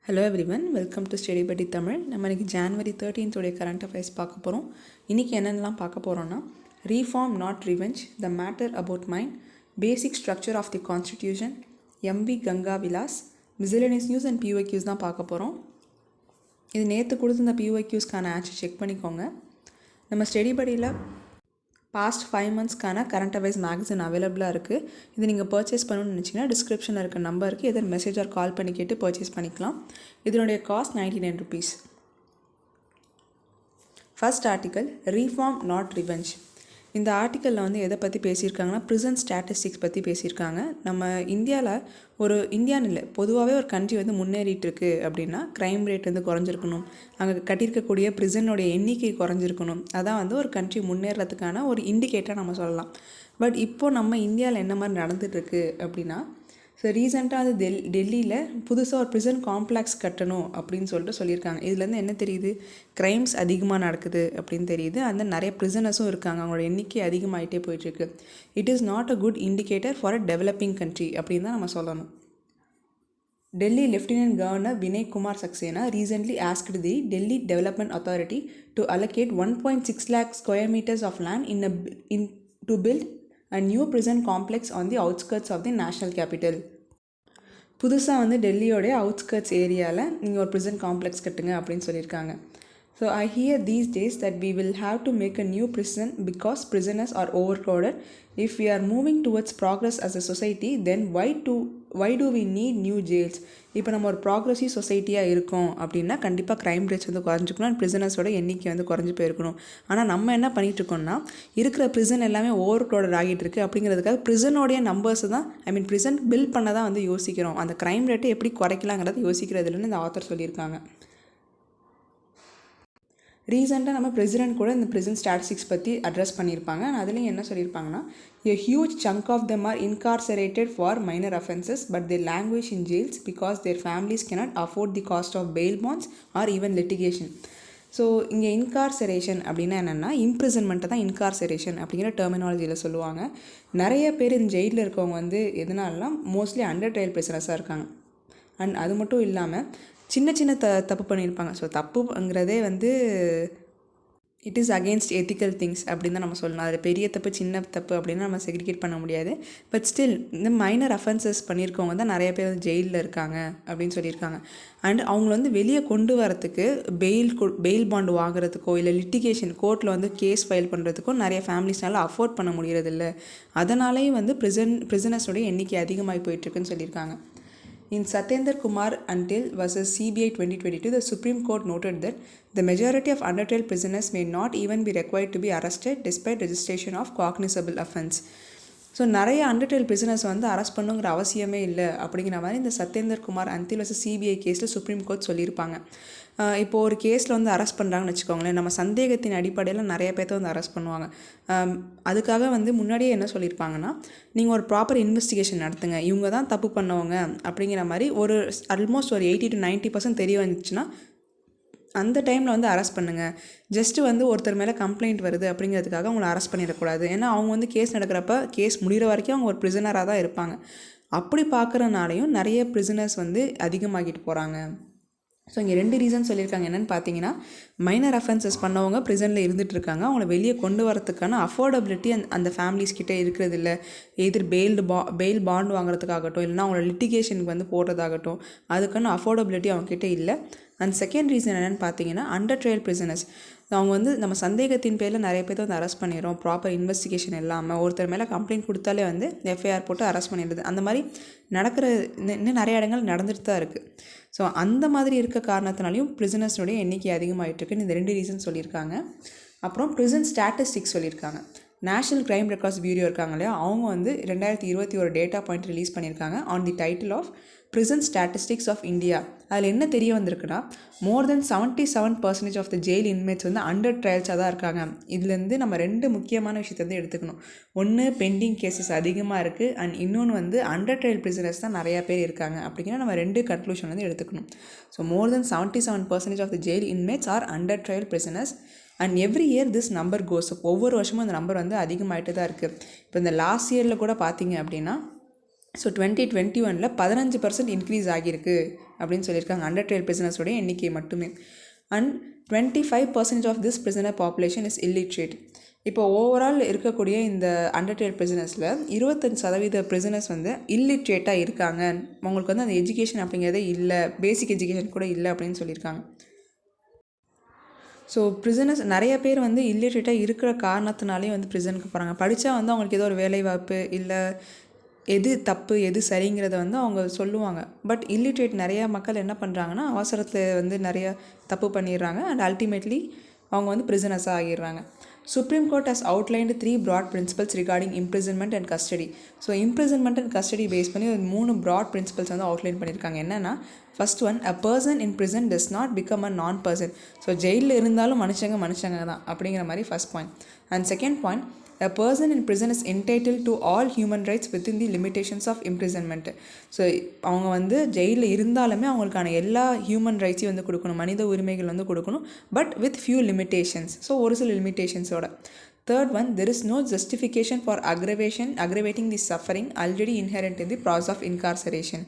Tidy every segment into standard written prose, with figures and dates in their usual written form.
Hello everyone, welcome to Study Buddy Tamil. நம்ம இன்னைக்கு January 13th உடைய current affairs பார்க்க போகிறோம். இன்னைக்கு என்னென்னலாம் பார்க்க போகிறோம்னா Reform Not Revenge, The Matter About Mind, Basic Structure of the Constitution, MV Ganga Vilas, Miscellaneous News and PYQs தான் பார்க்க போகிறோம். இது நேற்று கொடுத்து இந்த PYQஸ்க்கான ஆன்சர் செக் பண்ணிக்கோங்க. நம்ம ஸ்டடி படியில் பாஸ்ட் 5 monthsக்கான கரண்ட் அஃபேர்ஸ் மேகசின் அவைலபிளாக இருக்குது. இது நீங்கள் பர்ச்சேஸ் பண்ணணும்னு நினச்சிங்கன்னா டிஸ்கிரிப்ஷனில் இருக்க நம்பருக்கு எதாவது மெசேஜ் ஆர் கால் பண்ணி கேட்டு பர்ச்சேஸ் பண்ணிக்கலாம். இதனுடைய cost 99 rupees. First article, reform not revenge. இந்த ஆர்டிக்கலில் வந்து எதை பற்றி பேசியிருக்காங்கன்னா ப்ரிசன் ஸ்டாட்டிஸ்டிக்ஸ் பற்றி பேசியிருக்காங்க. நம்ம இந்தியான்னு இல்லை, பொதுவாகவே ஒரு கண்ட்ரி வந்து முன்னேறிட்டு இருக்கு அப்படின்னா க்ரைம் ரேட் வந்து குறைஞ்சிருக்கணும், அங்கே கட்டியிருக்கக்கூடிய ப்ரிசனுடைய எண்ணிக்கை குறைஞ்சிருக்கணும். அதான் வந்து ஒரு கண்ட்ரி முன்னேறதுக்கான ஒரு இண்டிகேட்டராக நம்ம சொல்லலாம். பட் இப்போது நம்ம இந்தியாவில் என்ன மாதிரி நடந்துகிட்ருக்கு அப்படின்னா, ஸோ ரீசெண்டாக அது டெல்லியில் புதுசாக ஒரு ப்ரிசன் காம்ப்ளெக்ஸ் கட்டணும் அப்படின்னு சொல்லியிருக்காங்க. இதுலேருந்து என்ன தெரியுது, க்ரைம்ஸ் அதிகமாக நடக்குது அப்படின்னு தெரியுது. அந்த நிறைய ப்ரிசனர்ஸும் இருக்காங்க, அவங்களோட எண்ணிக்கை அதிகமாகிட்டே போயிட்டுருக்கு. It is not a good indicator for a developing country அப்படின்னு தான் நம்ம சொல்லணும். Delhi Lieutenant Governor Vinay Kumar Saxena recently asked the Delhi Development Authority to allocate 1.6 lakh square meters of land to build a new prison complex on the outskirts of the national capital. புதுசாக வந்து டெல்லியோடைய outskirts ஏரியாவில் நீங்கள் ஒரு prison complex கட்டுங்க அப்படின்னு சொல்லியிருக்காங்க. So I here these days that we will have to make a new prison because prisoners are overcrowded. If we are moving towards progress as a society, then why do we need new jails? இப்போ நம்ம ஒரு progressive சொசைட்டியாக இருக்கோம் அப்படின்னா கண்டிப்பாக crime rates வந்து குறைஞ்சிக்கணும், and ப்ரிசனர்ஸோட எண்ணிக்கை வந்து குறைஞ்சி போயிருக்கணும். ஆனால் நம்ம என்ன பண்ணிகிட்ருக்கோம்னா, இருக்கிற ப்ரிசன் எல்லாமே ஓவர் க்ரௌடட் ஆகிட்டு இருக்குது. அப்படிங்கிறதுக்காக ப்ரிசனோடைய நம்பர்ஸ் தான் ப்ரிசன் பில்ட் பண்ண தான் வந்து யோசிக்கிறோம். அந்த க்ரைம் ரேட்டை எப்படி குறைக்கலாங்கிறத யோசிக்கிறது இல்லைன்னு இந்த ஆத்தர் சொல்லியிருக்காங்க. ரீசெண்டாக நம்ம பிரசிடென்ட் கூட இந்த ப்ரிசன் ஸ்டாட்டிஸ்டிக்ஸ் பற்றி அட்ரஸ் பண்ணியிருப்பாங்க. அதுலேயும் என்ன சொல்லியிருப்பாங்கன்னா, a huge chunk of them are incarcerated for minor offenses but they languish in jails because their families cannot afford the cost of bail bonds or even litigation. So இங்கே இன்கார்சரேஷன் அப்படின்னா என்னென்னா, இம்ப்ரிசன்மெண்ட்டை தான் இன்கார்சரேஷன் அப்படிங்கிற டெர்மினாலஜியில் சொல்லுவாங்க. நிறைய பேர் இந்த ஜெயிலில் இருக்கவங்க வந்து எதனாலலாம் மோஸ்ட்லி அண்டர் ட்ரையல் ப்ரிசனர்ஸாக இருக்காங்க. அண்ட் அது மட்டும் இல்லாமல் சின்ன சின்ன தப்பு பண்ணியிருப்பாங்க. ஸோ தப்புங்கிறதே வந்து it is against ethical things அப்படின்னு தான் நம்ம சொல்லணும். அது பெரிய தப்பு சின்ன தப்பு அப்படின்னு நம்ம செக்ரிகேட் பண்ண முடியாது. பட் ஸ்டில் இந்த மைனர் அஃபென்சஸ் பண்ணியிருக்கவங்க தான் நிறைய பேர் வந்து ஜெயிலில் இருக்காங்க அப்படின்னு சொல்லியிருக்காங்க. அண்ட் அவங்கள வந்து வெளியே கொண்டு வரத்துக்கு பெயில் பாண்ட் வாங்குறதுக்கோ இல்லை லிட்டிகேஷன் கோர்ட்டில் வந்து கேஸ் ஃபைல் பண்ணுறதுக்கோ நிறைய ஃபேமிலிஸ்னால அஃபோர்ட் பண்ண முடியறதில்ல. அதனாலேயும் வந்து ப்ரிசனர்ஸோடைய எண்ணிக்கை அதிகமாகி போயிட்டுருக்குன்னு சொல்லியிருக்காங்க. In Satyendra Kumar until versus CBI 2022, the Supreme Court noted that the majority of under trial prisoners may not even be required to be arrested despite registration of cognizable offense. So நிறைய under trial prisoners வந்து arrest பண்ணுங்கிற அவசியமே இல்லை அப்படிங்கிற மாதிரி இந்த Satyendar Kumar until versus CBI கேஸில் supreme court சொல்லியிருப்பாங்க. இப்போது ஒரு கேஸில் வந்து அரெஸ்ட் பண்ணுறாங்கன்னு வச்சுக்கோங்களேன், நம்ம சந்தேகத்தின் அடிப்படையில் நிறைய பேர்த்த வந்து அரெஸ்ட் பண்ணுவாங்க. அதுக்காக வந்து முன்னாடியே என்ன சொல்லியிருப்பாங்கன்னா, நீங்கள் ஒரு ப்ராப்பர் இன்வெஸ்டிகேஷன் நடத்துங்க, இவங்க தான் தப்பு பண்ணவங்க அப்படிங்கிற மாதிரி ஆல்மோஸ்ட் ஒரு 80 to 90% தெரிய வந்துச்சுன்னா அந்த டைமில் வந்து அரெஸ்ட் பண்ணுங்கள். ஜஸ்ட்டு வந்து ஒருத்தர் மேலே கம்ப்ளைண்ட் வருது அப்படிங்கிறதுக்காக அவங்கள அரெஸ்ட் பண்ணிடக்கூடாது. ஏன்னா அவங்க வந்து கேஸ் நடக்கிறப்ப கேஸ் முடிகிற வரைக்கும் அவங்க ஒரு ப்ரிசனராக தான் இருப்பாங்க. அப்படி பார்க்குறனாலையும் நிறைய ப்ரிசனர்ஸ் வந்து அதிகமாகிட்டு போகிறாங்க. ஸோ இங்கே 2 ரீசன் சொல்லியிருக்காங்க. என்னென்னு பார்த்தீங்கன்னா, மைனர் அஃபென்சஸ் பண்ணவங்க ப்ரிசனில் இருந்துகிட்ருக்காங்க, அவங்கள வெளியே கொண்டு வரதுக்கான அஃபோர்டபிலிட்டி அந்த ஃபேமிலிஸ்கிட்டே இருக்கிறது இல்லை. எதிர் பெயில் பாண்ட் வாங்குறதுக்காகட்டும் இல்லைனா அவங்களோட லிட்டிகேஷனுக்கு வந்து போடுறதாகட்டும் அதுக்கான அஃபோர்டபிலிட்டி அவங்கக்கிட்ட இல்லை. அண்ட் செகண்ட் ரீசன் என்னென்னு பார்த்தீங்கன்னா, அண்டர் ட்ரையல் ப்ரிசனர்ஸ் அவங்க வந்து நம்ம சந்தேகத்தின் பேரில் நிறைய பேர் வந்து அரெஸ்ட் பண்ணிடுறோம். ப்ராப்பர் இன்வெஸ்டிகேஷன் இல்லாமல் ஒருத்தர் மேலே கம்ப்ளைண்ட் கொடுத்தாலே வந்து எஃப்ஐஆர் போட்டு அரெஸ்ட் பண்ணிடுது. அந்த மாதிரி நடக்கிற இன்னும் நிறைய இடங்கள் நடந்துட்டு தான் இருக்குது. ஸோ அந்த மாதிரி இருக்க காரணத்தினாலையும் ப்ரிசனர்ஸோடைய எண்ணிக்கை அதிகமாகிட்டுருக்குன்னு இந்த 2 ரீசன் சொல்லியிருக்காங்க. அப்புறம் ப்ரிசன் ஸ்டாட்டிஸ்டிக்ஸ் சொல்லியிருக்காங்க. நேஷ்னல் க்ரைம் ரெக்கார்ட்ஸ் பியூரோ இருக்காங்க இல்லையா, அவங்க வந்து 2021 டேட்டா பாயிண்ட் ரிலீஸ் பண்ணியிருக்காங்க on the title of prison statistics of India. அதில் என்ன தெரிய வந்திருக்குன்னா, more than 77% of the jail inmates வந்து அண்டர் ட்ரையல்ஸாக தான் இருக்காங்க. இதுலேருந்து நம்ம 2 முக்கியமான விஷயத்தை வந்து எடுத்துக்கணும். ஒன்று, பெண்டிங் கேசஸ் அதிகமாக இருக்குது, அண்ட் இன்னொன்று வந்து அண்டர் ட்ரையல் ப்ரிசனர்ஸ் தான் நிறையா பேர் இருக்காங்க. அப்படிங்கிற நம்ம 2 கன்க்ளூஷன் வந்து எடுத்துக்கணும். So more than 77% of the jail inmates are under trial prisoners. And every year this number goes up. ஒவ்வொரு வருஷமும் அந்த நம்பர் வந்து அதிகமாகிட்டு தான் இருக்குது. இப்போ இந்த லாஸ்ட் இயரில் கூட பார்த்தீங்க அப்படின்னா ஸோ 2021 15% இன்க்ரீஸ் ஆகியிருக்கு அப்படின்னு சொல்லியிருக்காங்க அண்டர் ட்ரையல் பிரிசனர்ஸோடைய எண்ணிக்கை மட்டுமே. And 25% of this prisoner population is illiterate. இப்போ ஓவரால் இருக்கக்கூடிய இந்த அண்டர் ட்ரையல் பிரிசனர்ஸில் 25% பிரிசனர்ஸ் வந்து இல்லிட்ரேட்டாக இருக்காங்க. அவங்களுக்கு வந்து அந்த எஜுகேஷன் அப்படிங்கிறதே இல்லை, பேசிக் எஜுகேஷன் கூட இல்லை அப்படின்னு சொல்லியிருக்காங்க. ஸோ ப்ரிசனர்ஸ் நிறைய பேர் வந்து இல்லிட்ரேட்டாக இருக்கிற காரணத்தினாலே வந்து ப்ரிசனுக்கு போகிறாங்க. படித்தா வந்து அவங்களுக்கு ஏதோ ஒரு வேலைவாய்ப்பு இல்லை எது தப்பு எது சரிங்கிறத வந்து அவங்க சொல்லுவாங்க. பட் இல்லிட்ரேட் நிறையா மக்கள் என்ன பண்ணுறாங்கன்னா அவசரத்தில் வந்து நிறைய தப்பு பண்ணிடுறாங்க அண்ட் அல்டிமேட்லி அவங்க வந்து ப்ரிசனர்ஸாக ஆகிடுறாங்க. Supreme Court has outlined 3 broad principles regarding imprisonment and custody. So imprisonment and custody base பண்ணி ஒரு 3 broad principles வந்து அவுட்லைன் பண்ணியிருக்காங்க. என்னென்னா first one, a person in prison does not become a non-person. So ஜெயிலில் இருந்தாலும் மனுஷங்க தான் அப்படிங்கிற மாதிரி first point. And second point, a person in prison is entitled to all human rights within the limitations of imprisonment. So அவங்க வந்து ஜெயிலில் இருந்தாலுமே அவங்களுக்கான எல்லா ஹியூமன் ரைட்ஸையும் வந்து கொடுக்கணும், மனித உரிமைகள் வந்து கொடுக்கணும், but with few limitations. So ஒரு சில லிமிட்டேஷன்ஸோட. Third one, there is no justification for aggravating the suffering already inherent in the process of incarceration.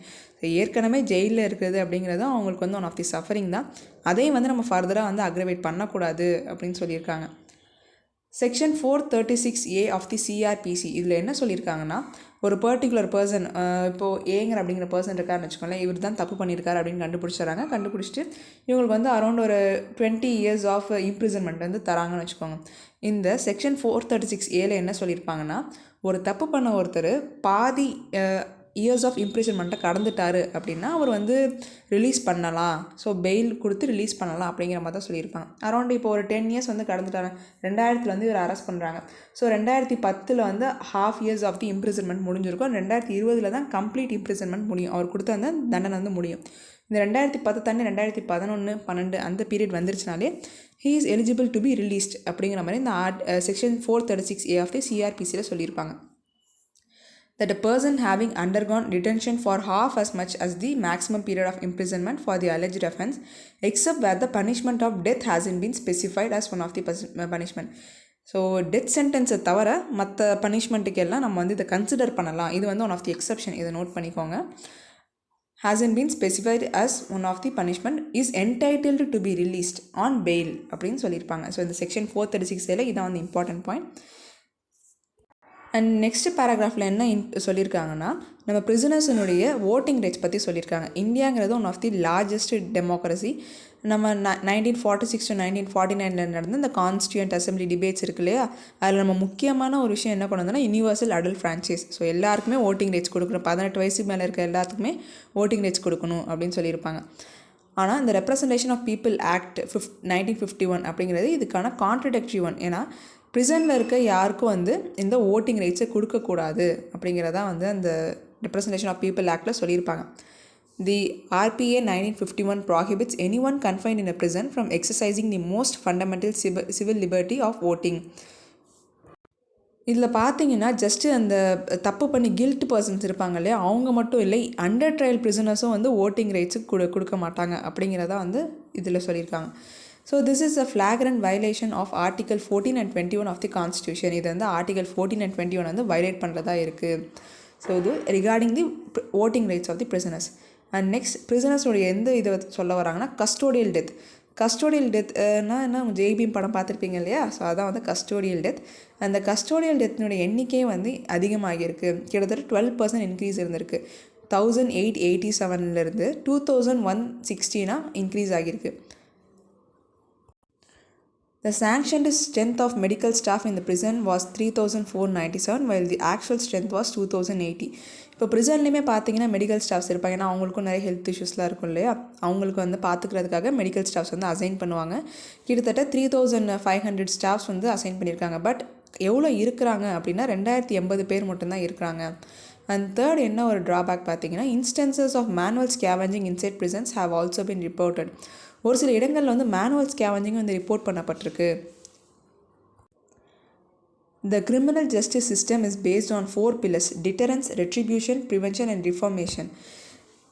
ஏற்கனவே ஜெயிலில் இருக்கிறது அப்படிங்கிறது அவங்களுக்கு வந்து ஒன் ஆஃப் தி சஃபரிங் தான். அதையும் வந்து நம்ம ஃபர்தராக வந்து அக்ரவேட் பண்ணக்கூடாது அப்படின்னு சொல்லியிருக்காங்க. Section 436A of the CrPC இதில் என்ன சொல்லியிருக்காங்கன்னா, ஒரு பர்டிகுலர் பர்சன், இப்போது ஏங்கிற அப்படிங்கிற பர்சன் இருக்காருன்னு வச்சுக்கோங்களேன், இவர் தான் தப்பு பண்ணியிருக்காரு அப்படின்னு கண்டுபிடிச்சிட்டு இவங்களுக்கு வந்து அரௌண்ட் ஒரு 20 years ஆஃப் இம்ப்ரிசன்மெண்ட் வந்து தராங்கன்னு வச்சுக்கோங்க. இந்த செக்ஷன் 436A என்ன சொல்லியிருப்பாங்கன்னா, ஒரு தப்பு பண்ண ஒருத்தர் பாதி இயர்ஸ் ஆஃப் இம்ப்ரிசன்மெண்ட்டை கடந்துட்டார் அப்படின்னா அவர் வந்து ரிலீஸ் பண்ணலாம், ஸோ பெயில் கொடுத்து ரிலீஸ் பண்ணலாம் அப்படிங்கிற மாதிரி தான் சொல்லியிருப்பாங்க. அரௌண்ட் இப்போ ஒரு 10 years வந்து கடந்துட்டாங்க. 2000 வந்து இவர் அரெஸ்ட் பண்ணுறாங்க. ஸோ 2010 வந்து half years of the imprisonment முடிஞ்சிருக்கும். 2020 தான் கம்ப்ளீட் இம்ப்ரிசன்மெண்ட் முடியும், அவர் கொடுத்த அந்த தண்டனை வந்து முடியும். இந்த 2010 தாண்டி 2011, 12 அந்த period வந்துருச்சுனாலே he is eligible to be released அப்படிங்கிற மாதிரி இந்த செக்ஷன் 436A ஆஃப் தி சிஆர்பிசியில் சொல்லியிருப்பாங்க. That a person having undergone detention for half as much as the maximum period of imprisonment for the alleged offence, except where the punishment of death hasn't been specified as one of the punishment. So death சென்டென்ஸை தவிர மற்ற பனிஷ்மெண்ட்டுக்கு எல்லாம் நம்ம வந்து இதை consider பண்ணலாம். இது வந்து ஒன் ஆஃப் தி எக்ஸப்ஷன், இதை நோட் பண்ணிக்கோங்க. hasn't been specified as one of the punishment is entitled to be released on bail அப்படின்னு சொல்லியிருப்பாங்க. ஸோ இந்த செக்ஷன் 436A இதான் வந்து இம்பார்ட்டன்ட் பாயிண்ட். அண்ட் நெக்ஸ்ட் பேராகிராஃபில் என்ன சொல்லியிருக்காங்கன்னா, நம்ம பிரிசனர்ஸினுடைய ஓட்டிங் ரைட்ஸ் பற்றி சொல்லியிருக்காங்க. இந்தியாங்கிறது one of the largest democracy. நம்ம 1946 to 1949 நடந்த இந்த கான்ஸ்டியூண்ட் அசம்பிளி டிபேட்ஸ் இருக்கு இல்லையா, அதில் நம்ம முக்கியமான ஒரு விஷயம் என்ன கொண்டு வந்தோம்னா யூனிவர்சல் அடல்ட் ஃப்ரான்ச்சைஸ். ஸோ எல்லாருக்குமே ஓட்டிங் ரைட்ஸ் கொடுக்கணும், 18 வயசு மேலே இருக்க எல்லாத்துக்குமே ஓட்டிங் ரைட்ஸ் கொடுக்கணும் அப்படின்னு சொல்லியிருப்பாங்க. ஆனால் இந்த ரெப்ரசன்டேஷன் ஆஃப் பீப்புள் ஆக்ட் 1951 அப்படிங்கிறது இதுக்கான கான்ட்ரடிக்டரி ஒன். ஏன்னா ப்ரிசனில் இருக்க யாருக்கும் வந்து இந்த ஓட்டிங் ரைட்ஸை கொடுக்கக்கூடாது அப்படிங்கிறதா வந்து அந்த ரெப்ரசன்டேஷன் ஆஃப் பீப்புள் ஆக்டில் சொல்லியிருப்பாங்க. தி RPA 1951 prohibits anyone confined in a prison from exercising the most fundamental civil liberty of voting. இதில் பார்த்தீங்கன்னா ஜஸ்ட்டு அந்த தப்பு பண்ணி கில்ட் பர்சன்ஸ் இருப்பாங்க இல்லையா, அவங்க மட்டும் இல்லை, அண்டர் ட்ரையல் ப்ரிசனர்ஸும் வந்து ஓட்டிங் ரைட்ஸுக்கு கொடுக்க மாட்டாங்க அப்படிங்கிறத வந்து இதில் சொல்லியிருக்காங்க. So this is a flagrant violation of article 14 and 21 of the constitution. இது வந்து ஆர்டிகல் 14 and 21 வந்து வயலேட் பண்ணுறதா இருக்குது. ஸோ இது regarding the voting rights of the prisoners. And next பிரிசனர்ஸோடைய எந்த இதை சொல்ல வராங்கன்னா கஸ்டோடியல் டெத். கஸ்டோடியல் டெத்னா என்ன, ஜெய்பீம் படம் பார்த்துருப்பீங்க இல்லையா, ஸோ அதான் வந்து கஸ்டோடியல் டெத். அந்த கஸ்டோடியல் டெத்தினுடைய எண்ணிக்கையே வந்து அதிகமாகியிருக்கு. கிட்டத்தட்ட 12% இன்க்ரீஸ் இருந்திருக்கு. 1887 2116 இன்க்ரீஸ் ஆகியிருக்கு. The sanctioned strength of medical staff in the prison was 3497 while the actual strength was 2080. இப்போ ப்ரிசன்லேயுமே பார்த்தீங்கன்னா மெடிக்கல் ஸ்டாஃப்ஸ் இருப்பாங்க. ஏன்னா அவங்களுக்கும் நிறைய ஹெல்த் இஷ்யூஸ்லாம் இருக்கும் இல்லையா, அவங்களுக்கு வந்து பார்த்துக்கிறதுக்காக மெடிக்கல் ஸ்டாஃப்ஸ் வந்து அசைன் பண்ணுவாங்க. கிட்டத்தட்ட 3500 ஸ்டாஃப்ஸ் வந்து அசைன் பண்ணியிருக்காங்க. பட் எவ்வளோ இருக்கிறாங்க அப்படின்னா 2080 பேர் மட்டும்தான் இருக்கிறாங்க. அண்ட் தேர்ட் என்ன ஒரு ட்ராபேக் பார்த்தீங்கன்னா, instances of manual scavenging inside prisons have also been reported. ஒரு சில இடங்களில் வந்து மேனுவல் ஸ்கேவெஞ்சிங் வந்து ரிப்போர்ட் பண்ணப்பட்டிருக்கு. The criminal justice system is based on 4 pillars: deterrence, retribution, prevention and reformation.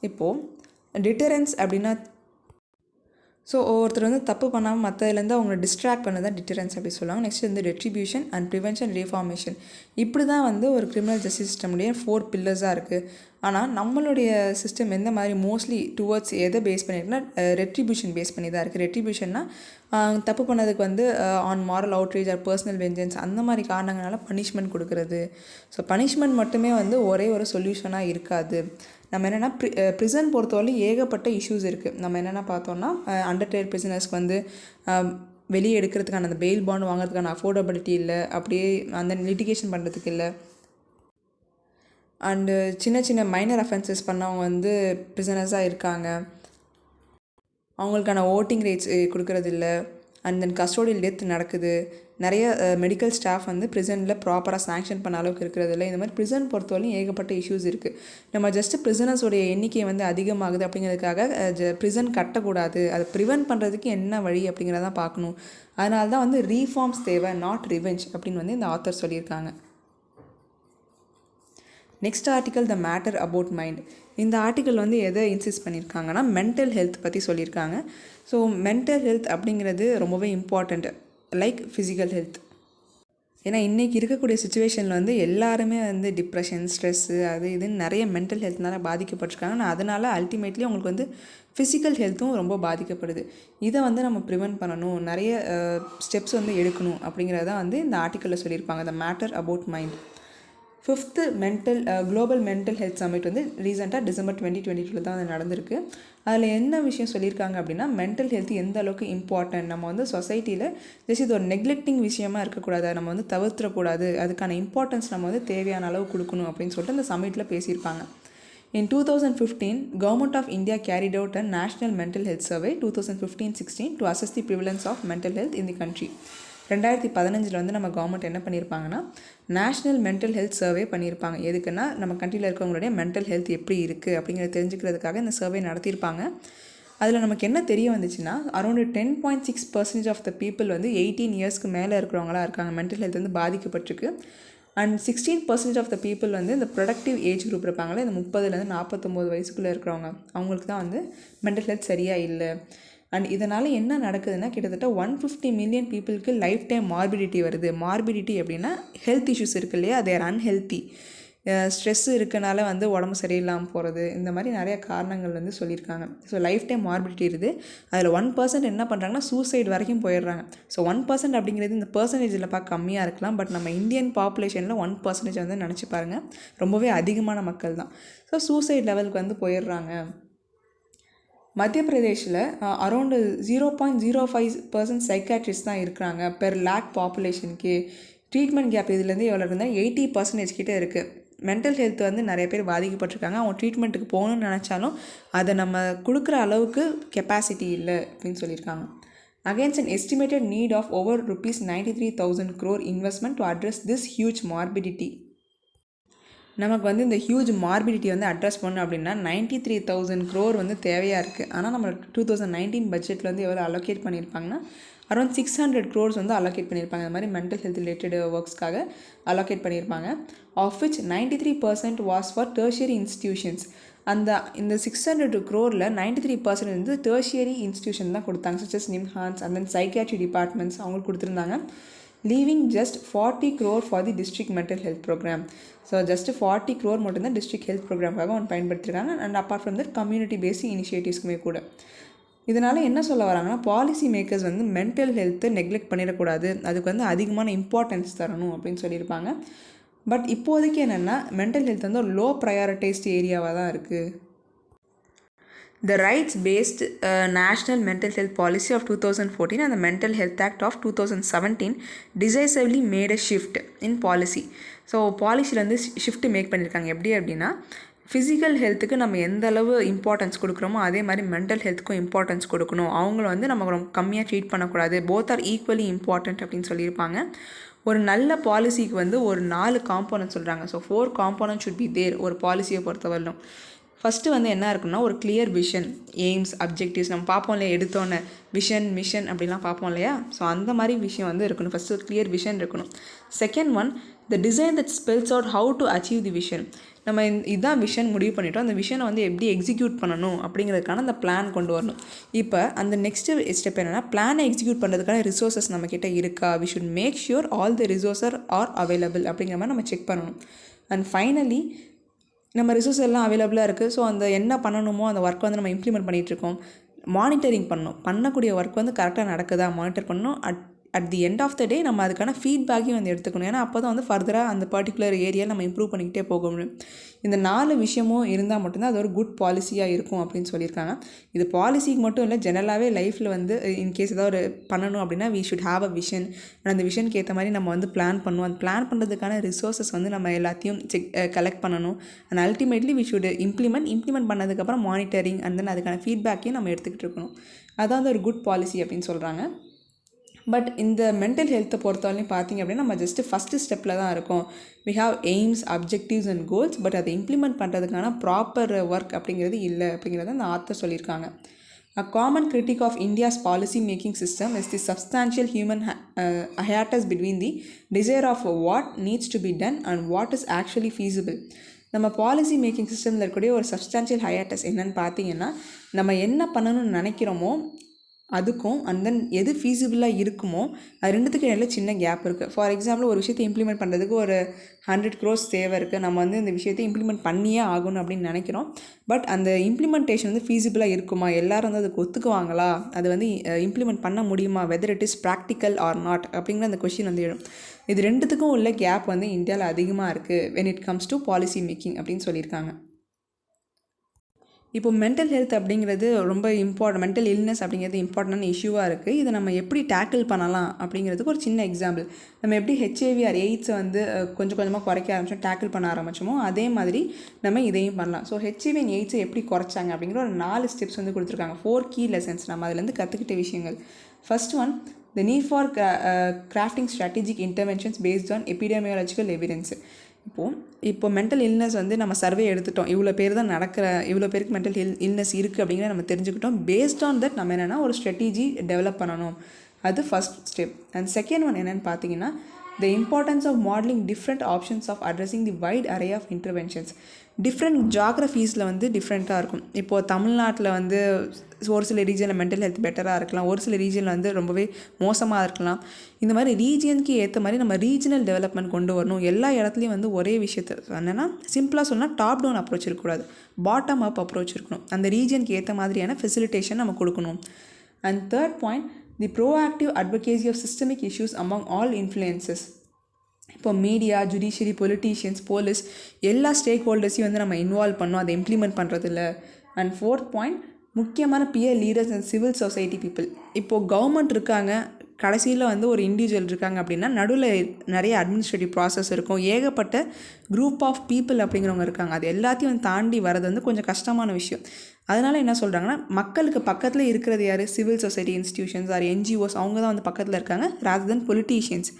இப்போது deterrence அப்படின்னா ஸோ ஒருத்தர் வந்து தப்பு பண்ணாமல் மற்றதுலேருந்து அவங்கள டிஸ்ட்ராக்ட் பண்ண தான் டிட்டரன்ஸ் அப்படி சொல்லுவாங்க. நெக்ஸ்ட் வந்து ரெட்ரிபியூஷன் அண்ட் ப்ரிவென்ஷன் ரீஃபார்மேஷன். இப்படி தான் வந்து ஒரு கிரிமினல் ஜஸ்டிஸ் சிஸ்டமுடைய 4 பில்லர்ஸாக இருக்குது. ஆனால் நம்மளுடைய சிஸ்டம் எந்த மாதிரி மோஸ்ட்லி டுவர்ட்ஸ் எதை பேஸ் பண்ணியிருக்குன்னா ரெட்ரிபியூஷன் பேஸ் பண்ணி தான் இருக்குது. ரெட்ரிபியூஷன்னா தப்பு பண்ணதுக்கு வந்து on moral outrage or personal vengeance அந்த மாதிரி காரணங்களால பனிஷ்மெண்ட் கொடுக்குறது. ஸோ பனிஷ்மெண்ட் மட்டுமே வந்து ஒரே ஒரு சொல்யூஷனாக இருக்காது. நம்ம என்னென்னா ப்ரிசன் பொறுத்தவரையும் ஏகப்பட்ட இஷ்யூஸ் இருக்குது. நம்ம என்னென்னா பார்த்தோன்னா அண்டர்டேட் ப்ரிசனர்ஸ்க்கு வந்து வெளியே எடுக்கிறதுக்கான அந்த பெயில் பாண்ட் வாங்குறதுக்கான அஃபோர்டபிலிட்டி இல்லை, அப்படியே அந்த லிட்டிகேஷன் பண்ணுறதுக்கு இல்லை. அண்டு சின்ன சின்ன மைனர் அஃபென்சஸ் பண்ணவங்க வந்து ப்ரிசனர்ஸாக இருக்காங்க, அவங்களுக்கான ஓட்டிங் ரைட்ஸ் கொடுக்கறதில்ல. அண்ட் தென் கஸ்டோடியல் டெத் நடக்குது. நிறைய மெடிக்கல் ஸ்டாஃப் வந்து ப்ரிசனில் ப்ராப்பராக சாங்ஷன் பண்ண அளவுக்கு இருக்கிறதில்ல. இந்த மாதிரி ப்ரிசன் பொறுத்தவரையும் ஏகப்பட்ட இஷ்யூஸ் இருக்குது. நம்ம ஜஸ்ட்டு ப்ரிசனர்ஸோடைய எண்ணிக்கை வந்து அதிகமாகுது அப்படிங்கிறதுக்காக ப்ரிசன் கட்டக்கூடாது. அதை ப்ரிவென்ட் பண்ணுறதுக்கு என்ன வழி அப்படிங்கிறதான் பார்க்கணும். அதனால தான் வந்து ரீஃபார்ம்ஸ் தேவை, நாட் ரிவெஞ்ச் அப்படின்னு வந்து இந்த ஆத்தர் சொல்லியிருக்காங்க. Next article the matter about mind. இந்த ஆர்டிக்கல் வந்து எதை இன்சிஸ்ட் பண்ணியிருக்காங்கன்னா மென்டல் ஹெல்த் பற்றி சொல்லியிருக்காங்க. ஸோ மென்டல் ஹெல்த் அப்படிங்கிறது ரொம்பவே இம்பார்ட்டண்ட் லைக் ஃபிசிக்கல் ஹெல்த். ஏன்னா இன்றைக்கி இருக்கக்கூடிய சுச்சுவேஷனில் வந்து எல்லாருமே வந்து டிப்ரெஷன், ஸ்ட்ரெஸ்ஸு, அது இதுன்னு நிறைய மென்டல் ஹெல்த்னால பாதிக்கப்பட்டிருக்காங்க. அதனால் அல்டிமேட்லி அவங்களுக்கு வந்து ஃபிசிக்கல் ஹெல்த்தும் ரொம்ப பாதிக்கப்படுது. இதை வந்து நம்ம ப்ரிவென்ட் பண்ணணும், நிறைய ஸ்டெப்ஸ் வந்து எடுக்கணும் அப்படிங்கிறதான் வந்து இந்த ஆர்டிக்கலில் சொல்லியிருப்பாங்க. The matter about mind. 5th global mental health summit வந்து ரீசெண்டாக டிசம்பர் 2022 தான் அது நடந்திருக்கு. அதில் என்ன விஷயம் சொல்லியிருக்காங்க அப்படின்னா மென்டல் ஹெல்த் எந்த அளவுக்கு இம்பார்ட்டன்ட், நம்ம வந்து சொசைட்டியில் ஜஸ்ட் இது ஒரு நெக்லெக்டிங் விஷயமா இருக்கக்கூடாது, நம்ம வந்து தவிர்த்துறக்கூடாது, அதுக்கான இம்பார்ட்டன்ஸ் நம்ம வந்து தேவையான அளவு கொடுக்கணும் அப்படின்னு சொல்லிட்டு அந்த சமிட்டில் பேசியிருப்பாங்க. In 2015, Government of India carried out a National Mental Health Survey 2015-16 to assess the prevalence of mental health in the country. 2015 வந்து நம்ம கவர்மெண்ட் என்ன பண்ணியிருப்பாங்கன்னா நேஷ்னல் மென்டல் ஹெல்த் சர்வே பண்ணியிருப்பாங்க. எதுக்குன்னா நம்ம கண்ட்ரியில் இருக்கவங்களுடைய மென்டல் ஹெல்த் எப்படி இருக்குது அப்படிங்கிறத தெரிஞ்சுக்கிறதுக்காக இந்த சர்வே நடத்தியிருப்பாங்க. அதில் நமக்கு என்ன தெரிய வந்துச்சுன்னா அரௌண்ட் 10.6% ஆஃப் த பீப்புள் வந்து 18 இயர்ஸ்க்கு மேலே இருக்கிறவங்களா இருக்காங்க, மென்டல் ஹெல்த் வந்து பாதிக்கப்பட்டிருக்கு. அண்ட் 16% ஆஃப் த பீப்புள் வந்து இந்த ப்ரொடக்டிவ் ஏஜ் குரூப் இருப்பாங்களே, இந்த 30லேருந்து 49 வயசுக்குள்ளே இருக்கிறவங்க, அவங்களுக்கு தான் வந்து மென்டல் ஹெல்த் சரியாக இல்லை. அண்ட் இதனால் என்ன நடக்குதுன்னா கிட்டத்தட்ட 150 மில்லியன் பீப்புளுக்கு லைஃப் டைம் மார்பிடிட்டி வருது. மார்பிடிட்டி அப்படின்னா ஹெல்த் இஷ்யூஸ் இருக்குது இல்லையா, தேர் அன்ஹெல்த்தி. ஸ்ட்ரெஸ்ஸு இருக்கனால வந்து உடம்பு சரியில்லாமல் போகிறது, இந்த மாதிரி நிறைய காரணங்கள் வந்து சொல்லியிருக்காங்க. ஸோ லைஃப் டைம் மார்பிடிட்டி இருக்குது. அதில் 1% என்ன பண்ணுறாங்கன்னா சூசைட் வரைக்கும் போயிடுறாங்க. ஸோ 1% அப்படிங்கிறது இந்த பர்சன்டேஜில் பார்க்க கம்மியாக இருக்கலாம், பட் நம்ம இந்தியன் பாப்புலேஷனில் 1% வந்து நினச்சி பாருங்கள், ரொம்பவே அதிகமான மக்கள் தான். ஸோ சூசைட் லெவலுக்கு வந்து போயிடுறாங்க. மத்திய பிரதேஷில் அரௌண்டு 0.05% சைக்காட்ரிஸ்ட் தான் இருக்கிறாங்க பெர் லேக் பாப்புலேஷனுக்கு. ட்ரீட்மெண்ட் கேப் இதுலேருந்து எவ்வளோ இருந்தால் 80% கிட்டே இருக்குது. மென்டல் ஹெல்த் வந்து நிறைய பேர் பாதிக்கப்பட்டிருக்காங்க. அவங்க ட்ரீட்மெண்ட்டுக்கு போகணும்னு நினச்சாலும் அதை நம்ம கொடுக்குற அளவுக்கு கெப்பாசிட்டி இல்லை அப்படின்னு சொல்லியிருக்காங்க. Against an estimated need of over rupees 93,000 crore investment to address this huge morbidity. நமக்கு வந்து இந்த ஹியூஜ் மார்பிடிட்டி வந்து அட்ரஸ் பண்ணணும் அப்படின்னா 93,000 crore வந்து தேவையாக இருக்குது. ஆனால் நம்ம 2019 பட்ஜெட்டில் வந்து எவ்வளோ அலோகேட் பண்ணியிருப்பாங்கன்னா அரௌண்ட் 600 crores வந்து அலோகேட் பண்ணியிருப்பாங்க. இந்த மாதிரி மென்டல் ஹெல்த் ரிலேட்டட் ஒர்க்ஸ்க்காக அலோகேட் பண்ணியிருப்பாங்க. Of which 93% was for tertiary institutions. இந்த 600 crore 93% வந்து டெர்ஷியரி இன்ஸ்டிடியூஷன் தான் கொடுத்தாங்க, such as NIMHANS and then psychiatry departments அவங்களுக்கு கொடுத்துருந்தாங்க. Leaving just 40 crore for the district mental health programme. So just 40 crore மட்டும்தான் டிஸ்ட்ரிக்ட் ஹெல்த் ப்ரோக்ராம்காக ஒன்று பயன்படுத்திருக்காங்க. And apart from that community paste இனிஷியேட்டிவ்ஸ்க்குமே கூட. இதனால் என்ன சொல்ல வராங்கன்னா பாலிசி மேக்கர்ஸ் வந்து மென்டல் ஹெல்த்தை நெக்லெக்ட் பண்ணிடக்கூடாது, அதுக்கு வந்து அதிகமான இம்பார்ட்டன்ஸ் தரணும் அப்படின்னு சொல்லியிருப்பாங்க. பட் இப்போதைக்கு என்னென்னா மென்டல் ஹெல்த் வந்து ஒரு லோ ப்ரையாரிட்டைஸ்டு ஏரியாவாக தான் இருக்குது. The Rights-Based National Mental Health Policy of 2014 and the Mental Health Act of 2017 decisively made a shift in policy. So பாலிசியில் வந்து ஷிஃப்ட் மேக் பண்ணியிருக்காங்க. எப்படி அப்படின்னா ஃபிசிக்கல் ஹெல்த்துக்கு நம்ம எந்த அளவு இம்பார்ட்டன்ஸ் கொடுக்குறோமோ அதே மாதிரி மென்டல் ஹெல்த்துக்கும் இம்பார்ட்டன்ஸ் கொடுக்கணும். அவங்கள வந்து நம்ம ரொம்ப கம்மியாக ட்ரீட் பண்ணக்கூடாது. போத் ஆர் ஈக்குவலி இம்பார்ட்டன்ட் அப்படின்னு சொல்லியிருப்பாங்க. ஒரு நல்ல பாலிசிக்கு வந்து ஒரு 4 காம்போனன்ட் சொல்கிறாங்க. So 4 component should be there ஒரு பாலிசியை பொறுத்தவரையிலும். ஃபஸ்ட்டு வந்து என்ன இருக்குன்னா ஒரு கிளியர் விஷன், எய்ம்ஸ், அப்ஜெக்டிவ்ஸ் நம்ம பார்ப்போம் இல்லையா, எடுத்தோன்னே விஷன் மிஷன் அப்படிலாம் பார்ப்போம் இல்லையா. ஸோ அந்த மாதிரி விஷயம் வந்து இருக்கணும். ஃபஸ்ட்டு ஒரு கிளியர் விஷன் இருக்கணும். Second one, the design that spells out how to achieve the vision. நம்ம இதுதான் விஷன் முடிவு பண்ணிட்டோம், அந்த விஷனை வந்து எப்படி எக்ஸிக்யூட் பண்ணணும் அப்படிங்கிறதுக்கான அந்த பிளான் கொண்டு வரணும். இப்போ அந்த நெக்ஸ்ட்டு ஸ்டெப் என்னென்னா, பிளானை எக்ஸிக்யூட் பண்ணுறதுக்கான ரிசோர்ஸஸ் நம்மக்கிட்ட இருக்கா, we should make sure all the resources are available அப்படிங்கிற மாதிரி நம்ம செக் பண்ணணும். அண்ட் ஃபைனலி நம்ம ரிசோர்ஸ் எல்லாம் அவைலபிளாக இருக்குது, ஸோ அந்த என்ன பண்ணணுமோ அந்த ஒர்க் வந்து நம்ம இம்ப்ளிமெண்ட் பண்ணிகிட்ருக்கோம். மானிட்டரிங் பண்ணணும், பண்ணக்கூடிய ஒர்க் வந்து கரெக்டாக நடக்குதா மானிட்டர் பண்ணணும். At the end of the day நம்ம அதுக்கான ஃபீட்பேக்கையும் வந்து எடுத்துக்கணும். ஏன்னா அப்போ தான் வந்து ஃபர்தராக அந்த பர்டிகுலர் ஏரியாவில் நம்ம இம்ப்ரூவ் பண்ணிக்கிட்டே போக முடியும். இந்த 4 விஷயமும் இருந்தால் மட்டும்தான் அது ஒரு குட் பாலிசியாக இருக்கும் அப்படின்னு சொல்லியிருக்காங்க. இது பாலிசிக்கு மட்டும் இல்லை, ஜெனரலாகவே லைஃப்பில் வந்து இன்கேஸ் ஏதாவது ஒரு பண்ணணும் அப்படின்னா we should have a vision. அந்த விஷனுக்கு ஏற்ற மாதிரி நம்ம வந்து பிளான் பண்ணுவோம். அந்த பிளான் பண்ணுறதுக்கான ரிசோர்ஸஸ் வந்து நம்ம எல்லாத்தையும் கலெக்ட் பண்ணணும். And ultimately we should implement பண்ணதுக்கப்புறம் மானிட்டரிங் அண்ட் தென் அதுக்கான ஃபீட்பேக்கையும் நம்ம எடுத்துக்கிட்டு இருக்கணும். அதான் வந்து ஒரு குட் பாலிசி அப்படின்னு சொல்கிறாங்க. பட் இந்த மென்டல் ஹெல்த்தை பொறுத்தவரையும் பார்த்திங்க அப்படின்னா நம்ம ஜஸ்ட்டு ஃபஸ்ட்டு ஸ்டெப்பில் தான் இருக்கோம். We have aims, objectives and goals, but அதை இம்ப்ளிமெண்ட் பண்ணுறதுக்கான ப்ராப்பர் ஒர்க் அப்படிங்கிறது இல்லை அப்படிங்கிறத அந்த ஆத்தர் சொல்லியிருக்காங்க. A common critique of India's policy making system is the substantial human hiatus between the desire of what needs to be done and what is actually feasible. நம்ம policy making சிஸ்டமில் இருக்கக்கூடிய ஒரு substantial ஹையாட்டஸ் என்னென்னு பார்த்தீங்கன்னா, நம்ம என்ன பண்ணணும்னு நினைக்கிறோமோ அதுக்கும் அண்ட் தென் எது ஃபீஸிபிளாக இருக்குமோ அது ரெண்டுத்துக்கு இடையில சின்ன கேப் இருக்குது. ஃபார் எக்ஸாம்பிள், ஒரு விஷயத்தை இம்ப்ளிமெண்ட் பண்ணுறதுக்கு ஒரு 100 crores தேவை இருக்குது. நம்ம வந்து இந்த விஷயத்தை இம்ப்ளிமெண்ட் பண்ணியே ஆகணும் அப்படின்னு நினைக்கிறோம். பட் அந்த இம்ப்ளிமெண்டேஷன் வந்து ஃபீஸிபிளாக இருக்குமா, எல்லோரும் வந்து அதுக்கு ஒத்துக்குவாங்களா, அது வந்து இம்ப்ளிமெண்ட் பண்ண முடியுமா, whether it is practical or not அப்படிங்கிற அந்த கொஷின் வந்து எழும். இது ரெண்டுத்துக்கும் உள்ள கேப் வந்து இந்தியாவில் அதிகமாக இருக்குது when it comes to policy making அப்படின்னு சொல்லியிருக்காங்க. இப்போ மென்டல் ஹெல்த் அப்படிங்கிறது ரொம்ப மென்டல் இல்னஸ் அப்படிங்கிறது இம்பார்ட்டண்டான இஷ்யூவாக இருக்குது. இதை நம்ம எப்படி டேக்கிள் பண்ணலாம் அப்படிங்கிறதுக்கு ஒரு சின்ன எக்ஸாம்பிள். நம்ம எப்படி HIV ஆர் எய்ட்ஸை வந்து கொஞ்சம் கொஞ்சமாக குறைக்க ஆரம்பித்தோம், டேக்கிள் பண்ண ஆரம்பித்தோமோ அதே மாதிரி நம்ம இதையும் பண்ணலாம். ஸோ HIV அண்ட் எய்ட்ஸை எப்படி குறைச்சாங்க அப்படிங்கிற ஒரு 4 ஸ்டெப்ஸ் வந்து கொடுத்துருக்காங்க. 4 கீ லெசன்ஸ் நம்ம அதுலேருந்து கற்றுக்கிட்ட விஷயங்கள். First one, the need for crafting strategic interventions based on epidemiological evidence. இப்போ மென்டல் இல்னஸ் வந்து நம்ம சர்வே எடுத்துட்டோம், இவ்வளோ பேருக்கு மென்டல் இல்னஸ் இருக்குது அப்படிங்கிற நம்ம தெரிஞ்சுக்கிட்டோம். பேஸ்ட் ஆன் தட் நம்ம என்னென்னா ஒரு ஸ்ட்ராட்டஜி டெவலப் பண்ணணும். அது first step. And second one என்னென்னு பார்த்தீங்கன்னா, the importance of modeling different options of addressing the wide array of interventions. Different ஜாகிரஃபீஸில் வந்து டிஃப்ரெண்ட்டாக இருக்கும். இப்போது தமிழ்நாட்டில் வந்து ஒரு சில ரீஜனில் மென்டல் ஹெல்த் பெட்டராக இருக்கலாம், ஒரு சில ரீஜனில் வந்து ரொம்பவே மோசமாக இருக்கலாம். இந்த மாதிரி ரீஜியனுக்கு ஏற்ற மாதிரி நம்ம ரீஜனல் டெவலப்மெண்ட் கொண்டு வரணும். எல்லா இடத்துலையும் வந்து ஒரே விஷயத்தை என்னென்னா, சிம்பிளாக சொன்னால் டாப் டவுன் அப்ரோச் இருக்கக்கூடாது, பாட்டம் அப் அப்ரோச் இருக்கணும். அந்த ரீஜனுக்கு ஏற்ற மாதிரியான ஃபெசிலிட்டேஷன் நம்ம கொடுக்கணும். And third point, the proactive advocacy of systemic issues among all influences. இப்போ மீடியா, ஜுடிஷியரி, பொலிட்டீஷியன்ஸ், போலீஸ் எல்லா ஸ்டேக் ஹோல்டர்ஸையும் வந்து நம்ம இன்வால்வ் பண்ணோம் அதை இம்ப்ளிமெண்ட் பண்ணுறதில்ல. அண்ட் ஃபோர்த் பாயிண்ட், முக்கியமான peer leaders and civil society people. இப்போது கவர்மெண்ட் இருக்காங்க, கடைசியில் வந்து ஒரு இண்டிவிஜுவல் இருக்காங்க அப்படின்னா நடுவில் நிறைய அட்மினிஸ்ட்ரேட்டிவ் ப்ராசஸ் இருக்கும், ஏகப்பட்ட குரூப் ஆஃப் பீப்புள் அப்படிங்கிறவங்க இருக்காங்க. அது எல்லாத்தையும் வந்து தாண்டி வரது வந்து கொஞ்சம் கஷ்டமான விஷயம். அதனால் என்ன சொல்கிறாங்கன்னா, மக்களுக்கு பக்கத்தில் இருக்கிறது யார், civil society institutions or NGOs, அவங்க தான் வந்து பக்கத்தில் இருக்காங்க ராதர் தென் பொலிட்டீஷியன்ஸ்.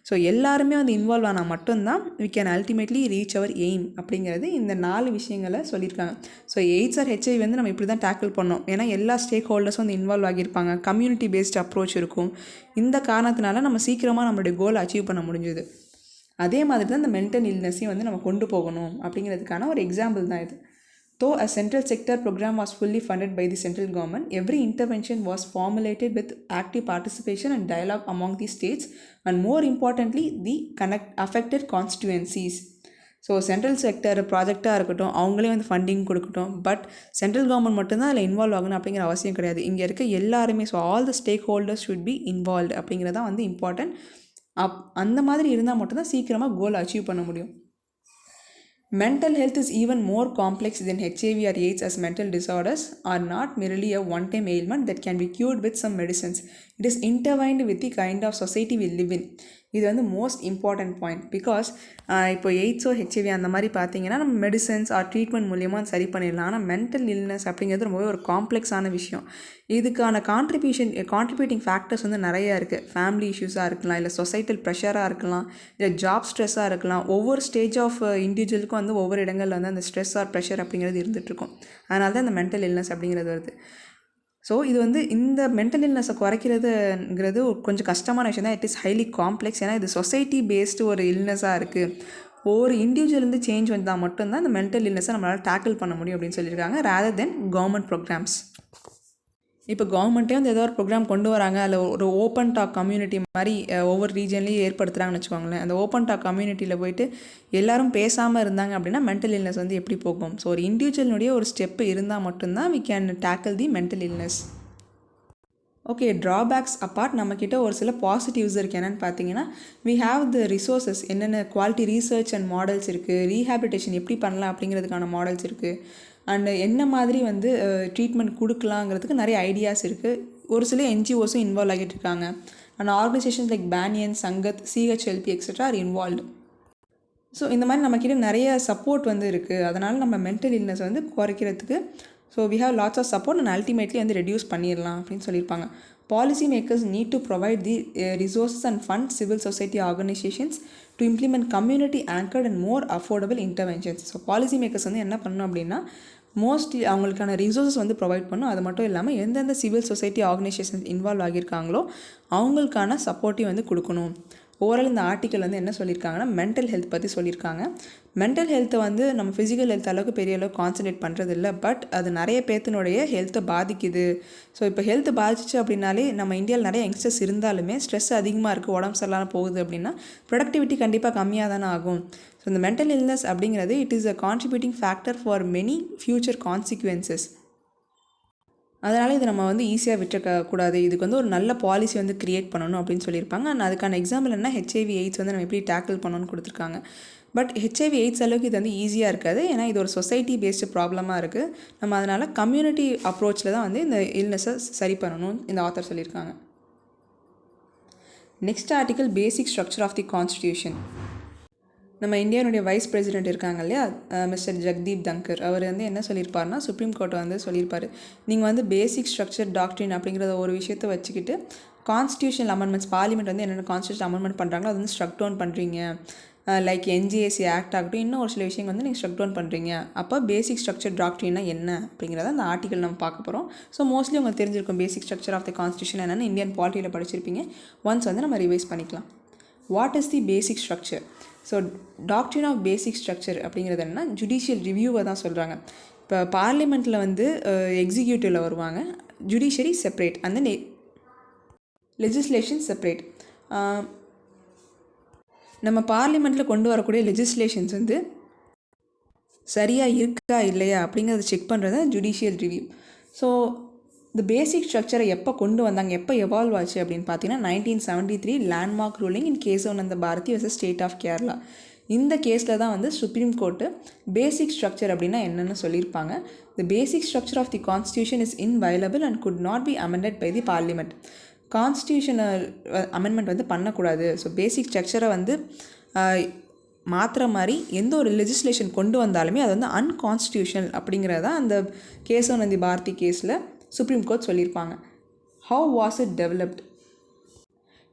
ஸோ எல்லாருமே வந்து இன்வால்வ் ஆனால் மட்டும்தான் we can ultimately reach our aim அப்படிங்கிறது இந்த 4 விஷயங்களை சொல்லியிருக்காங்க. ஸோ எய்ட்ஸ் ஆர் HIV வந்து நம்ம இப்படி தான் டேக்கிள் பண்ணோம். ஏன்னா எல்லா ஸ்டேக் ஹோல்டர்ஸும் வந்து இன்வால்வ் ஆகியிருப்பாங்க, கம்யூனிட்டி பேஸ்ட் அப்ரோச் இருக்கும். இந்த காரணத்தினால நம்ம சீக்கிரமாக நம்மளுடைய கோலை அச்சீவ் பண்ண முடிஞ்சுது. அதே மாதிரி தான் இந்த மென்டல் இல்னஸையும் வந்து நம்ம கொண்டு போகணும் அப்படிங்கிறதுக்கான ஒரு எக்ஸாம்பிள் தான் இது. Though a central sector program was fully funded by the central government, every intervention was formulated with active participation and dialogue among the states and more importantly the affected constituencies. So central sector ப்ராஜெக்டாக இருக்கட்டும், அவங்களே வந்து funding கொடுக்கட்டும், but central government மட்டும்தான் அதில் involve ஆகணும் அப்படிங்கிற அவசியம் கிடையாது. இங்கே இருக்க எல்லாருமே, so all the stack holders should be involved அப்படிங்கிறதான் வந்து இம்பார்ட்டன்ட். அந்த மாதிரி இருந்தால் மட்டும்தான் சீக்கிரமாக கோல் அச்சீவ் பண்ண முடியும். Mental health is even more complex than HIV or AIDS, as mental disorders are not merely a one-time ailment that can be cured with some medicines. It is intertwined with the kind of society we live in. இது வந்து most important point. Because இப்போ எய்ட்ஸோ HIV அந்த மாதிரி பார்த்தீங்கன்னா நம்ம medicines R treatment மூலியமாக சரி பண்ணிடலாம். ஆனால் மென்டல் இல்னஸ் அப்படிங்கிறது ரொம்பவே ஒரு காம்ப்ளெக்ஸான விஷயம். இதுக்கான கான்ட்ரிபியூட்டிங் ஃபேக்டர்ஸ் வந்து நிறையா இருக்குது. ஃபேமிலி இஷ்யூஸாக இருக்கலாம், இல்லை சொசைட்டல் ப்ரெஷராக இருக்கலாம், இல்லை ஜாப் ஸ்ட்ரெஸ்ஸாக இருக்கலாம். ஒவ்வொரு ஸ்டேஜ் ஆஃப் இண்டிவிஜுவலுக்கும் வந்து ஒவ்வொரு இடங்களில் வந்து அந்த ஸ்ட்ரெஸ் ஆர் ப்ரெஷர் அப்படிங்கிறது இருந்துகிட்ருக்கும். அதனால தான் இந்த மென்டல் இல்னஸ் அப்படிங்கிறது வருது. ஸோ இது வந்து இந்த மென்டல் இல்னஸை குறைக்கிறதுங்கிறது கொஞ்சம் கஷ்டமான விஷயம் தான். It is highly complex. ஏன்னா இது சொசைட்டி பேஸ்டு ஒரு இல்னஸாக இருக்குது. ஒவ்வொரு இண்டிவிஜுவல் சேஞ்ச் வந்தால் மட்டும்தான் இந்த மென்டல் இல்னஸை நம்மளால் டேக்கிள் பண்ண முடியும் அப்படின்னு சொல்லியிருக்காங்க, ரேதர் தென் கவர்மெண்ட் ப்ரோக்ராம்ஸ். இப்போ கவர்மெண்ட்டே வந்து ஏதோ ஒரு ப்ரோக்ராம் கொண்டு வராங்க, அதில் ஒரு ஓப்பன் டாக் கம்யூனிட்டி மாதிரி ஒவ்வொரு ரீஜன்லேயும் ஏற்படுத்துகிறாங்கன்னு வச்சுக்கோங்களேன். அந்த ஓப்பன் டாக் கம்யூனிட்டியில் போயிட்டு எல்லாரும் பேசாமல் இருந்தாங்க அப்படின்னா மென்டல் இல்னஸ் வந்து எப்படி போகும்? ஸோ ஒரு இண்டிவிஜுவலுடைய ஒரு ஸ்டெப்பு இருந்தால் மட்டும்தான் we can tackle the mental illness. Okay, drawbacks apart நம்மக்கிட்ட ஒரு சில பாசிட்டிவ்ஸ் இருக்குது. என்னென்னு பார்த்தீங்கன்னா, வி ஹாவ் த ரிசோர்ஸஸ், என்னென்ன குவாலிட்டி ரீசர்ச் அண்ட் மாடல்ஸ் இருக்குது, ரீஹாபிலிட்டேஷன் எப்படி பண்ணலாம் அப்படிங்கிறதுக்கான மாடல்ஸ் இருக்குது, அண்டு என்ன மாதிரி வந்து ட்ரீட்மெண்ட் கொடுக்கலாங்கிறதுக்கு நிறைய ஐடியாஸ் இருக்குது. ஒரு சில என்ஜிஓஸும் இன்வால்வ் ஆகிட்டு இருக்காங்க. அண்ட் ஆர்கனைசேஷன்ஸ் லைக் பேனியன், சங்கத், சிஹெச்எல்பி எக்ஸெட்ரா ஆர் இன்வால்வ்டு. ஸோ இந்த மாதிரி நம்மக்கிட்ட நிறைய சப்போர்ட் வந்து இருக்குது. அதனால் நம்ம மென்டல் இல்னஸ் வந்து குறைக்கிறதுக்கு we have lots of support and ultimately வந்து ரெடியூஸ் பண்ணிடலாம் அப்படின்னு சொல்லியிருப்பாங்க. Policy makers need to provide the resources and fund civil society organisations to implement community anchored and more affordable interventions. So policy makers வந்து என்ன பண்ணணும் அப்படின்னா, mostly அவங்களுக்கான resources வந்து ப்ரொவைட் பண்ணணும். அது மட்டும் இல்லாமல் எந்தெந்த சிவில் சொசைட்டி ஆர்கனைசேஷன்ஸ் இன்வால்வ் ஆகியிருக்காங்களோ அவங்களுக்கான சப்போர்ட்டையும் வந்து கொடுக்கணும். ஓவரால் இந்த ஆர்டிக்கல் வந்து என்ன சொல்லியிருக்காங்கன்னா, மென்டல் ஹெல்த் பற்றி சொல்லியிருக்காங்க. மென்டல் ஹெல்த்தை வந்து நம்ம ஃபிசிக்கல் ஹெல்த் அளவுக்கு பெரிய அளவுக்கு கான்சன்ட்ரேட் பண்ணுறதில்ல, பட் அது நிறைய பேர்த்தினுடைய ஹெல்த்தை பாதிக்குது. ஸோ இப்போ ஹெல்த் பாதிச்சு அப்படின்னாலே நம்ம இந்தியாவில் நிறைய யங்ஸ்டர்ஸ் இருந்தாலுமே ஸ்ட்ரெஸ் அதிகமாக இருக்குது, உடம்பு சரியில்லாமல் போகுது அப்படின்னா ப்ரொடக்டிவிட்டி கண்டிப்பாக கம்மியாக தானே ஆகும். ஸோ இந்த மென்டல் இல்னஸ் அப்படிங்கிறது it is a contributing factor for many future consequences. அதனால் இதை நம்ம வந்து ஈஸியாக விட்டுறக்கூடாது. இதுக்கு வந்து ஒரு நல்ல பாலிசி வந்து க்ரியேட் பண்ணணும் அப்படின்னு சொல்லியிருப்பாங்க. அண்ட் அதுக்கான எக்ஸாம்பிள் என்ன, ஹெச்ஐவி எய்ட்ஸ் வந்து நம்ம எப்படி டேக்கிள் பண்ணணும்னு கொடுத்துருக்காங்க. பட் ஹெச்ஐவி எய்ட்ஸ் அளவுக்கு இது வந்து ஈஸியாக இருக்காது, ஏன்னா இது ஒரு சொசைட்டி பேஸ்டு ப்ராப்ளமாக இருக்குது. நம்ம அதனால் கம்யூனிட்டி அப்ரோச்சில் தான் வந்து இந்த இல்னஸை சரி பண்ணணும் இந்த ஆத்தர் சொல்லியிருக்காங்க. Next article, basic structure of the constitution. நம்ம இந்தியாவுடைய வைஸ் பிரசிடென்ட் இருக்காங்க இல்லையா, மிஸ்டர் ஜெகதீப் தங்கர், அவர் வந்து என்ன சொல்லியிருப்பார்னா, சுப்ரீம் கோர்ட் வந்து சொல்லியிருப்பார், நீங்கள் வந்து பேசிக் ஸ்ட்ரக்சர் டாக்ட்ரின் அப்படிங்கிறத ஒரு விஷயத்தை வச்சுக்கிட்டு கான்ஸ்டியூஷனல் அமெண்ட்மெண்ட்ஸ், பார்லிமெண்ட் வந்து என்னென்ன கான்ஸ்டியூஷன் அமெண்ட்மெண்ட் பண்ணுறாங்களோ அது வந்து ஸ்ட்ரக் டவுன் பண்ணுறீங்க. லைக் என்ஜிஎஸ்சி ஆக்ட் ஆகட்டும், இன்னும் ஒரு சில விஷயங்கள் வந்து நீங்கள் ஸ்ட்ரக் டவுன் பண்ணுறீங்க. அப்போ பேசிக் ஸ்ட்ரக்சர் டாக்ட்ரின்னா என்ன அப்படிங்கிறத அந்த ஆர்டிக்கல் நம்ம பார்க்க போகிறோம். ஸோ மோஸ்ட்லி உங்களுக்கு தெரிஞ்சிருக்கும் basic structure of the constitution என்னென்னு, இந்தியன் பாலிட்டியில் படிச்சிருப்பீங்க. ஒன்ஸ் வந்து நம்ம ரிவைஸ் பண்ணிக்கலாம். What is the basic structure? So doctrine of basic structure அப்படிங்கிறது என்னன்னா, ஜுடிஷியல் ரிவ்யூவை தான் சொல்கிறாங்க. இப்போ பார்லிமெண்ட்டில் வந்து எக்ஸிக்யூட்டிவில் வருவாங்க, judiciary separate, and then legislation separate. நம்ம பார்லிமெண்ட்டில் கொண்டு வரக்கூடிய லெஜிஸ்லேஷன்ஸ் வந்து சரியாக இருக்கா இல்லையா அப்படிங்கிறத செக் பண்ணுறது தான் ஜுடிஷியல் ரிவ்யூ. ஸோ இந்த பேசிக் ஸ்ட்ரக்சரை எப்போ கொண்டு வந்தாங்க, எப்போ எவால்வ் ஆச்சு அப்படின்னு பார்த்தீங்கன்னா 1973 landmark ruling in Kesavananda Bharati versus state of Kerala. இந்த கேஸில் தான் வந்து சுப்ரீம் கோர்ட்டு பேசிக் ஸ்ட்ரக்சர் அப்படின்னா என்னென்னு சொல்லியிருப்பாங்க. The basic structure of the constitution is inviolable and could not be amended by the parliament. Constitutional amendment வந்து பண்ணக்கூடாது. ஸோ பேசிக் ஸ்ட்ரக்சரை வந்து மாற்றுற மாதிரி எந்த ஒரு லெஜிஸ்லேஷன் கொண்டு வந்தாலுமே அது வந்து அன்கான்ஸ்டியூஷனல் அப்படிங்கிறத அந்த கேசவநந்தி பாரதி கேஸில் சுப்ரீம் கோர்ட் சொல்லியிருப்பாங்க. ஹவு வாஸ் இட் டெவலப்ட்,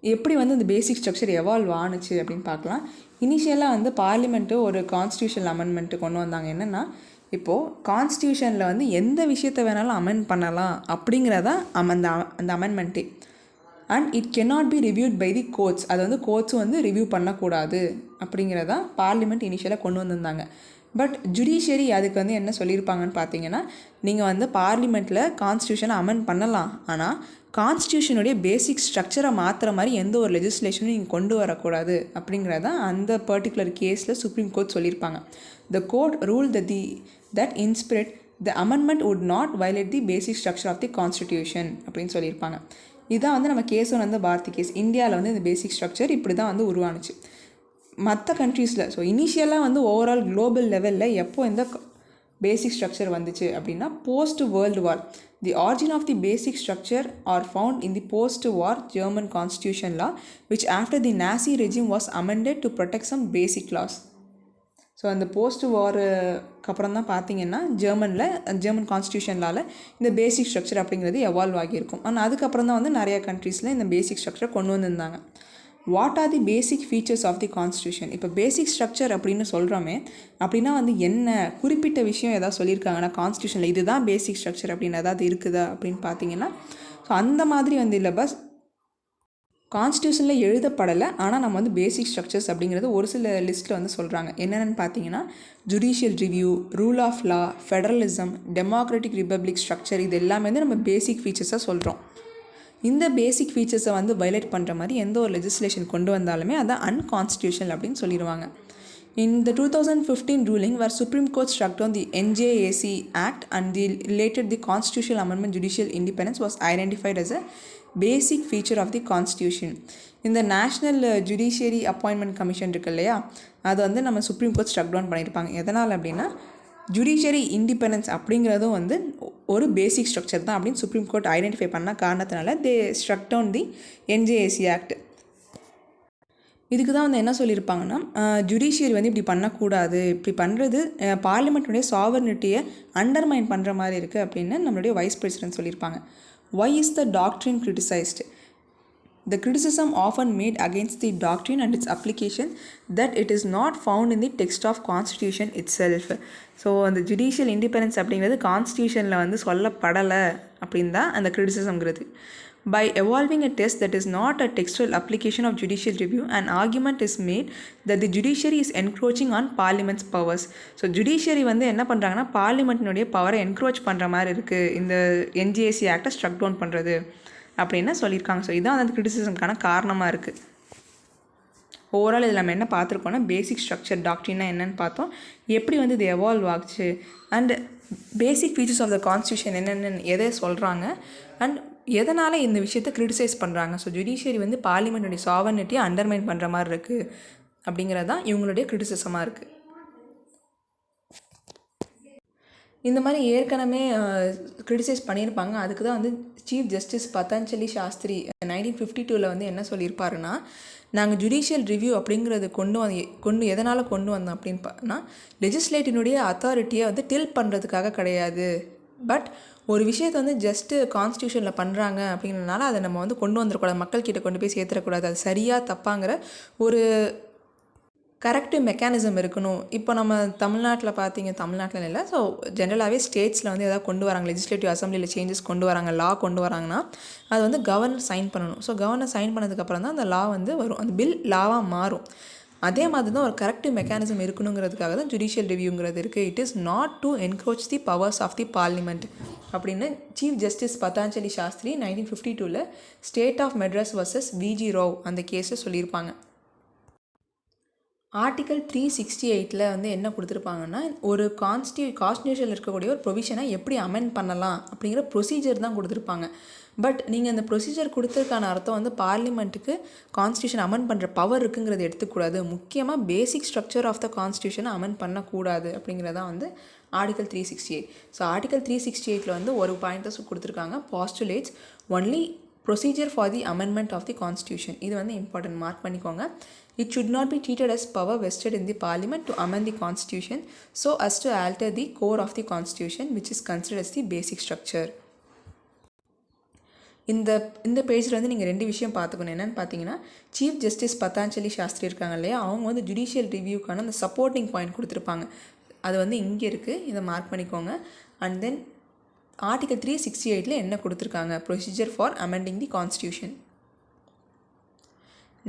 எப்படி வந்து இந்த பேசிக் ஸ்ட்ரக்சர் எவால்வ் ஆணுச்சு அப்படின்னு பார்க்கலாம். இனிஷியலாக வந்து பார்லிமெண்ட்டு ஒரு கான்ஸ்டியூஷனல் அமெண்ட்மெண்ட்டு கொண்டு வந்தாங்க. என்னென்னா, இப்போது கான்ஸ்டியூஷனில் வந்து எந்த விஷயத்தை வேணாலும் அமெண்ட் பண்ணலாம் அப்படிங்கிறதா அந்த அமெண்ட்மெண்ட்டே. And it cannot be reviewed by the courts, அதை வந்து கோர்ட்ஸும் வந்து ரிவ்யூ பண்ணக்கூடாது அப்படிங்கிறதா பார்லிமெண்ட் இனிஷியலாக கொண்டு வந்திருந்தாங்க. பட் ஜுடிஷியரி அதுக்கு வந்து என்ன சொல்லியிருப்பாங்கன்னு பார்த்தீங்கன்னா, நீங்கள் வந்து பார்லிமெண்ட்டில் கான்ஸ்டியூஷனை அமெண்ட் பண்ணலாம், ஆனால் கான்ஸ்டியூஷனுடைய பேசிக் ஸ்ட்ரக்சரை மாற்றுற மாதிரி எந்த ஒரு லெஜிஸ்லேஷனும் நீங்கள் கொண்டு வரக்கூடாது அப்படிங்கிறதான் அந்த பர்டிகுலர் கேஸில் சுப்ரீம் கோர்ட் சொல்லியிருப்பாங்க. The court rule that inspired the amendment would not violate the basic structure of the constitution அப்படின்னு சொல்லியிருப்பாங்க. இதுதான் வந்து நம்ம கேசவநந்த பாரதி கேஸ். இந்தியாவில் வந்து இந்த பேசிக் ஸ்ட்ரக்சர் இப்படி தான் வந்து உருவானுச்சு. மற்ற கண்ட்ரீஸில் ஸோ இனிஷியலாக வந்து ஓவரால் குளோபல் லெவலில் எப்போ இந்த பேசிக் ஸ்ட்ரக்சர் வந்துச்சு அப்படின்னா, post world war. The origin of the basic structure are found in the post war German constitution law which after the Nazi regime was amended to protect some basic laws. So அந்த post வாருக்கு அப்புறம் தான் பார்த்தீங்கன்னா German கான்ஸ்டியூஷன்லால் இந்த பேசிக் structure அப்படிங்கிறது evolve ஆகியிருக்கும். ஆனால் அதுக்கப்புறம் தான் வந்து நிறைய கண்ட்ரீஸில் இந்த பேசிக் ஸ்ட்ரக்சரை கொண்டு வந்திருந்தாங்க. What are the basic features of the constitution? இப்போ பேசிக் ஸ்ட்ரக்சர் அப்படின்னு சொல்கிறோமே, அப்படின்னா வந்து என்ன குறிப்பிட்ட விஷயம் ஏதாவது சொல்லியிருக்காங்கன்னா கான்ஸ்டியூஷனில் இதுதான் பேசிக் ஸ்ட்ரக்சர் அப்படின்னு ஏதாவது இருக்குதா அப்படின்னு பார்த்தீங்கன்னா, ஸோ அந்த மாதிரி வந்து இல்லை. கான்ஸ்டியூஷனில் எழுதப்படலை, ஆனால் நம்ம வந்து பேசிக் ஸ்ட்ரக்சர்ஸ் அப்படிங்கிறது ஒரு சில லிஸ்ட்டில் வந்து சொல்கிறாங்க. என்னென்னு பார்த்தீங்கன்னா judicial review, rule of law, federalism, democratic republic structure, இது எல்லாமே வந்து நம்ம பேசிக் ஃபீச்சர்ஸாக சொல்கிறோம். இந்த பேசிக் ஃபீச்சர்ஸை வந்து வயலேட் பண்ணுற மாதிரி எந்த ஒரு லெஜிஸ்லேஷன் கொண்டு வந்தாலுமே அதான் அன்கான்ஸ்டியூஷனல் அப்படின்னு சொல்லிடுவாங்க. In the 2015 ruling, where Supreme Court struck down the NJAC Act and the related the constitutional amendment, judicial independence was identified as a basic feature of the constitution. இந்த நேஷ்னல் ஜுடிஷியரி அப்பாயின்மெண்ட் கமிஷன் இருக்கு இல்லையா, அது வந்து நம்ம supreme court struck down பண்ணியிருப்பாங்க. எதனால் அப்படின்னா judiciary independence அப்படிங்கிறதும் வந்து ஒரு பேசிக் ஸ்ட்ரக்சர் தான் அப்படின்னு சுப்ரீம் கோர்ட் ஐடென்டிஃபை பண்ண காரணத்தினால they struck down the NJAC act. இதுக்கு தான் வந்து என்ன சொல்லியிருப்பாங்கன்னா ஜுடிஷியரி வந்து இப்படி பண்ணக்கூடாது, இப்படி பண்ணுறது பார்லிமெண்ட்டுடைய சாவர்னிட்டியை அண்டர்மைன் பண்ணுற மாதிரி இருக்குது அப்படின்னு நம்மளுடைய வைஸ் பிரசிடென்ட் சொல்லியிருப்பாங்க. Why is the doctrine criticised? The criticism often made against the doctrine and its application that it is not found in the text of constitution itself. So அந்த ஜுடிஷியல் இண்டிபெண்டன்ஸ் அப்படிங்கிறது கான்ஸ்டியூஷனில் வந்து சொல்லப்படலை அப்படின்னு தான் அந்த கிரிட்டிசிசம்ங்கிறது. By evolving a test that is not a textual application of judicial review, an argument is made that the judiciary is encroaching on parliament's powers. So judiciary வந்து என்ன பண்ணுறாங்கன்னா பார்லிமெண்ட்டினுடைய பவரை என்க்ரோச் பண்ணுற மாதிரி இருக்குது இந்த என்ஜிஏசி ஆக்டை ஸ்ட்ரக் டவுன் பண்ணுறது அப்படின்னு சொல்லியிருக்காங்க. ஸோ இதுதான் அந்த கிரிட்டிசிசம்க்கான காரணமாக இருக்குது. ஓவரால் இதில் நம்ம என்ன பார்த்துருக்கோன்னா பேசிக் ஸ்ட்ரக்சர் டாக்ட்ரின்னா என்னென்னு பார்த்தோம், எப்படி வந்து இது எவால்வ் ஆகுச்சு, and basic features of the constitution என்னென்னு எதை சொல்கிறாங்க, அண்ட் எதனால் இந்த விஷயத்தை கிரிட்டிசைஸ் பண்ணுறாங்க. ஸோ ஜுடிஷியரி வந்து பார்லிமெண்ட்டுடைய சாவர்னிட்டியை அண்டர்மைன் பண்ணுற மாதிரி இருக்குது அப்படிங்கிறது தான் இவங்களுடைய கிரிட்டிசிசமாக இருக்குது. இந்த மாதிரி ஏற்கனவே கிரிட்டிசைஸ் பண்ணியிருப்பாங்க. அதுக்கு தான் வந்து சீஃப் ஜஸ்டிஸ் பதஞ்சலி சாஸ்திரி 1952 வந்து என்ன சொல்லியிருப்பாருன்னா, நாங்கள் ஜுடிஷியல் ரிவ்யூ அப்படிங்கிறது எதனால் கொண்டு வந்தோம் அப்படின்னு பார்த்தோன்னா லெஜிஸ்லேட்டினுடைய அத்தாரிட்டியை வந்து டில் பண்ணுறதுக்காக கிடையாது, பட் ஒரு விஷயத்தை வந்து ஜஸ்ட்டு கான்ஸ்டியூஷனில் பண்ணுறாங்க அப்படிங்கிறதுனால அதை நம்ம வந்து கொண்டு வந்துடக்கூடாது, மக்கள்கிட்ட கொண்டு போய் சேர்த்துடக்கூடாது, அது சரியாக தப்பாங்கிற ஒரு கரெக்டிவ் மெக்கானிசம் இருக்கணும். இப்போ நம்ம தமிழ்நாட்டில் இல்லை, ஸோ ஜென்ரலாகவே ஸ்டேட்ஸில் வந்து எதாவது கொண்டு வராங்க, லெஜிஸ்லேட்டிவ் அசம்பிளியில் சேஞ்சஸ் கொண்டு வராங்க, லா கொண்டு வராங்கன்னா அது வந்து கவர்னர் சைன் பண்ணணும். ஸோ கவர்னர் சைன் பண்ணதுக்கப்புறம் தான் அந்த லா வந்து வரும், அந்த பில் லாவாக மாறும். அதே மாதிரி தான் ஒரு கரெக்டிவ் மெக்கானிசம் இருக்கணுங்கிறதுக்காக தான் ஜுடிஷியல் ரிவ்யூங்கிறது இருக்குது. It is not to encroach the powers of the parliament அப்படின்னு chief justice Patanjali Sastri 1952 state of Madras versus VG Row அந்த கேஸில் சொல்லியிருப்பாங்க. ஆர்டிக்கல் 368 வந்து என்ன கொடுத்துருப்பாங்கன்னா, ஒரு கான்ஸ்டியூஷனில் இருக்கக்கூடிய ஒரு ப்ரொவிஷனை எப்படி அமெண்ட் பண்ணலாம் அப்படிங்கிற ப்ரொசீஜர் தான் கொடுத்துருப்பாங்க. பட் நீங்கள் அந்த ப்ரொசீஜர் கொடுத்ததுக்கான அர்த்தம் வந்து பார்லிமெண்ட்டுக்கு கான்ஸ்டியூஷன் அமெண்ட் பண்ணுற பவர் இருக்குங்கிறத எடுத்துக்கூடாது, முக்கியமாக பேசிக் ஸ்ட்ரக்சர் ஆஃப் த கான்ஸ்டியூஷனை அமெண்ட் பண்ணக்கூடாது அப்படிங்கிறதான் வந்து ஆர்டிக்கல் 368. ஸோ ஆர்டிக்கல் 368 வந்து ஒரு பாயிண்ட்டை கொடுத்துருக்காங்க, postulates only procedure for the amendment of the constitution. இது வந்து இம்பார்ட்டன்ட், மார்க் பண்ணிக்கோங்க. It should not be treated as power vested in the parliament to amend the constitution so as to alter the core of the constitution, which is considered as the basic structure. இந்த பேஜில் வந்து நீங்கள் ரெண்டு விஷயம் பார்த்துக்கணும். என்னென்னு பார்த்தீங்கன்னா, chief justice Patanjali Shastri இருக்காங்க இல்லையா, அவங்க வந்து ஜுடிஷியல் ரிவ்யூக்கான அந்த சப்போர்ட்டிங் பாயிண்ட் கொடுத்துருப்பாங்க, அது வந்து இங்கே இருக்குது, இதை மார்க் பண்ணிக்கோங்க. அண்ட் தென் ஆர்டிக்கல் 368 என்ன கொடுத்துருக்காங்க, procedure for amending the constitution.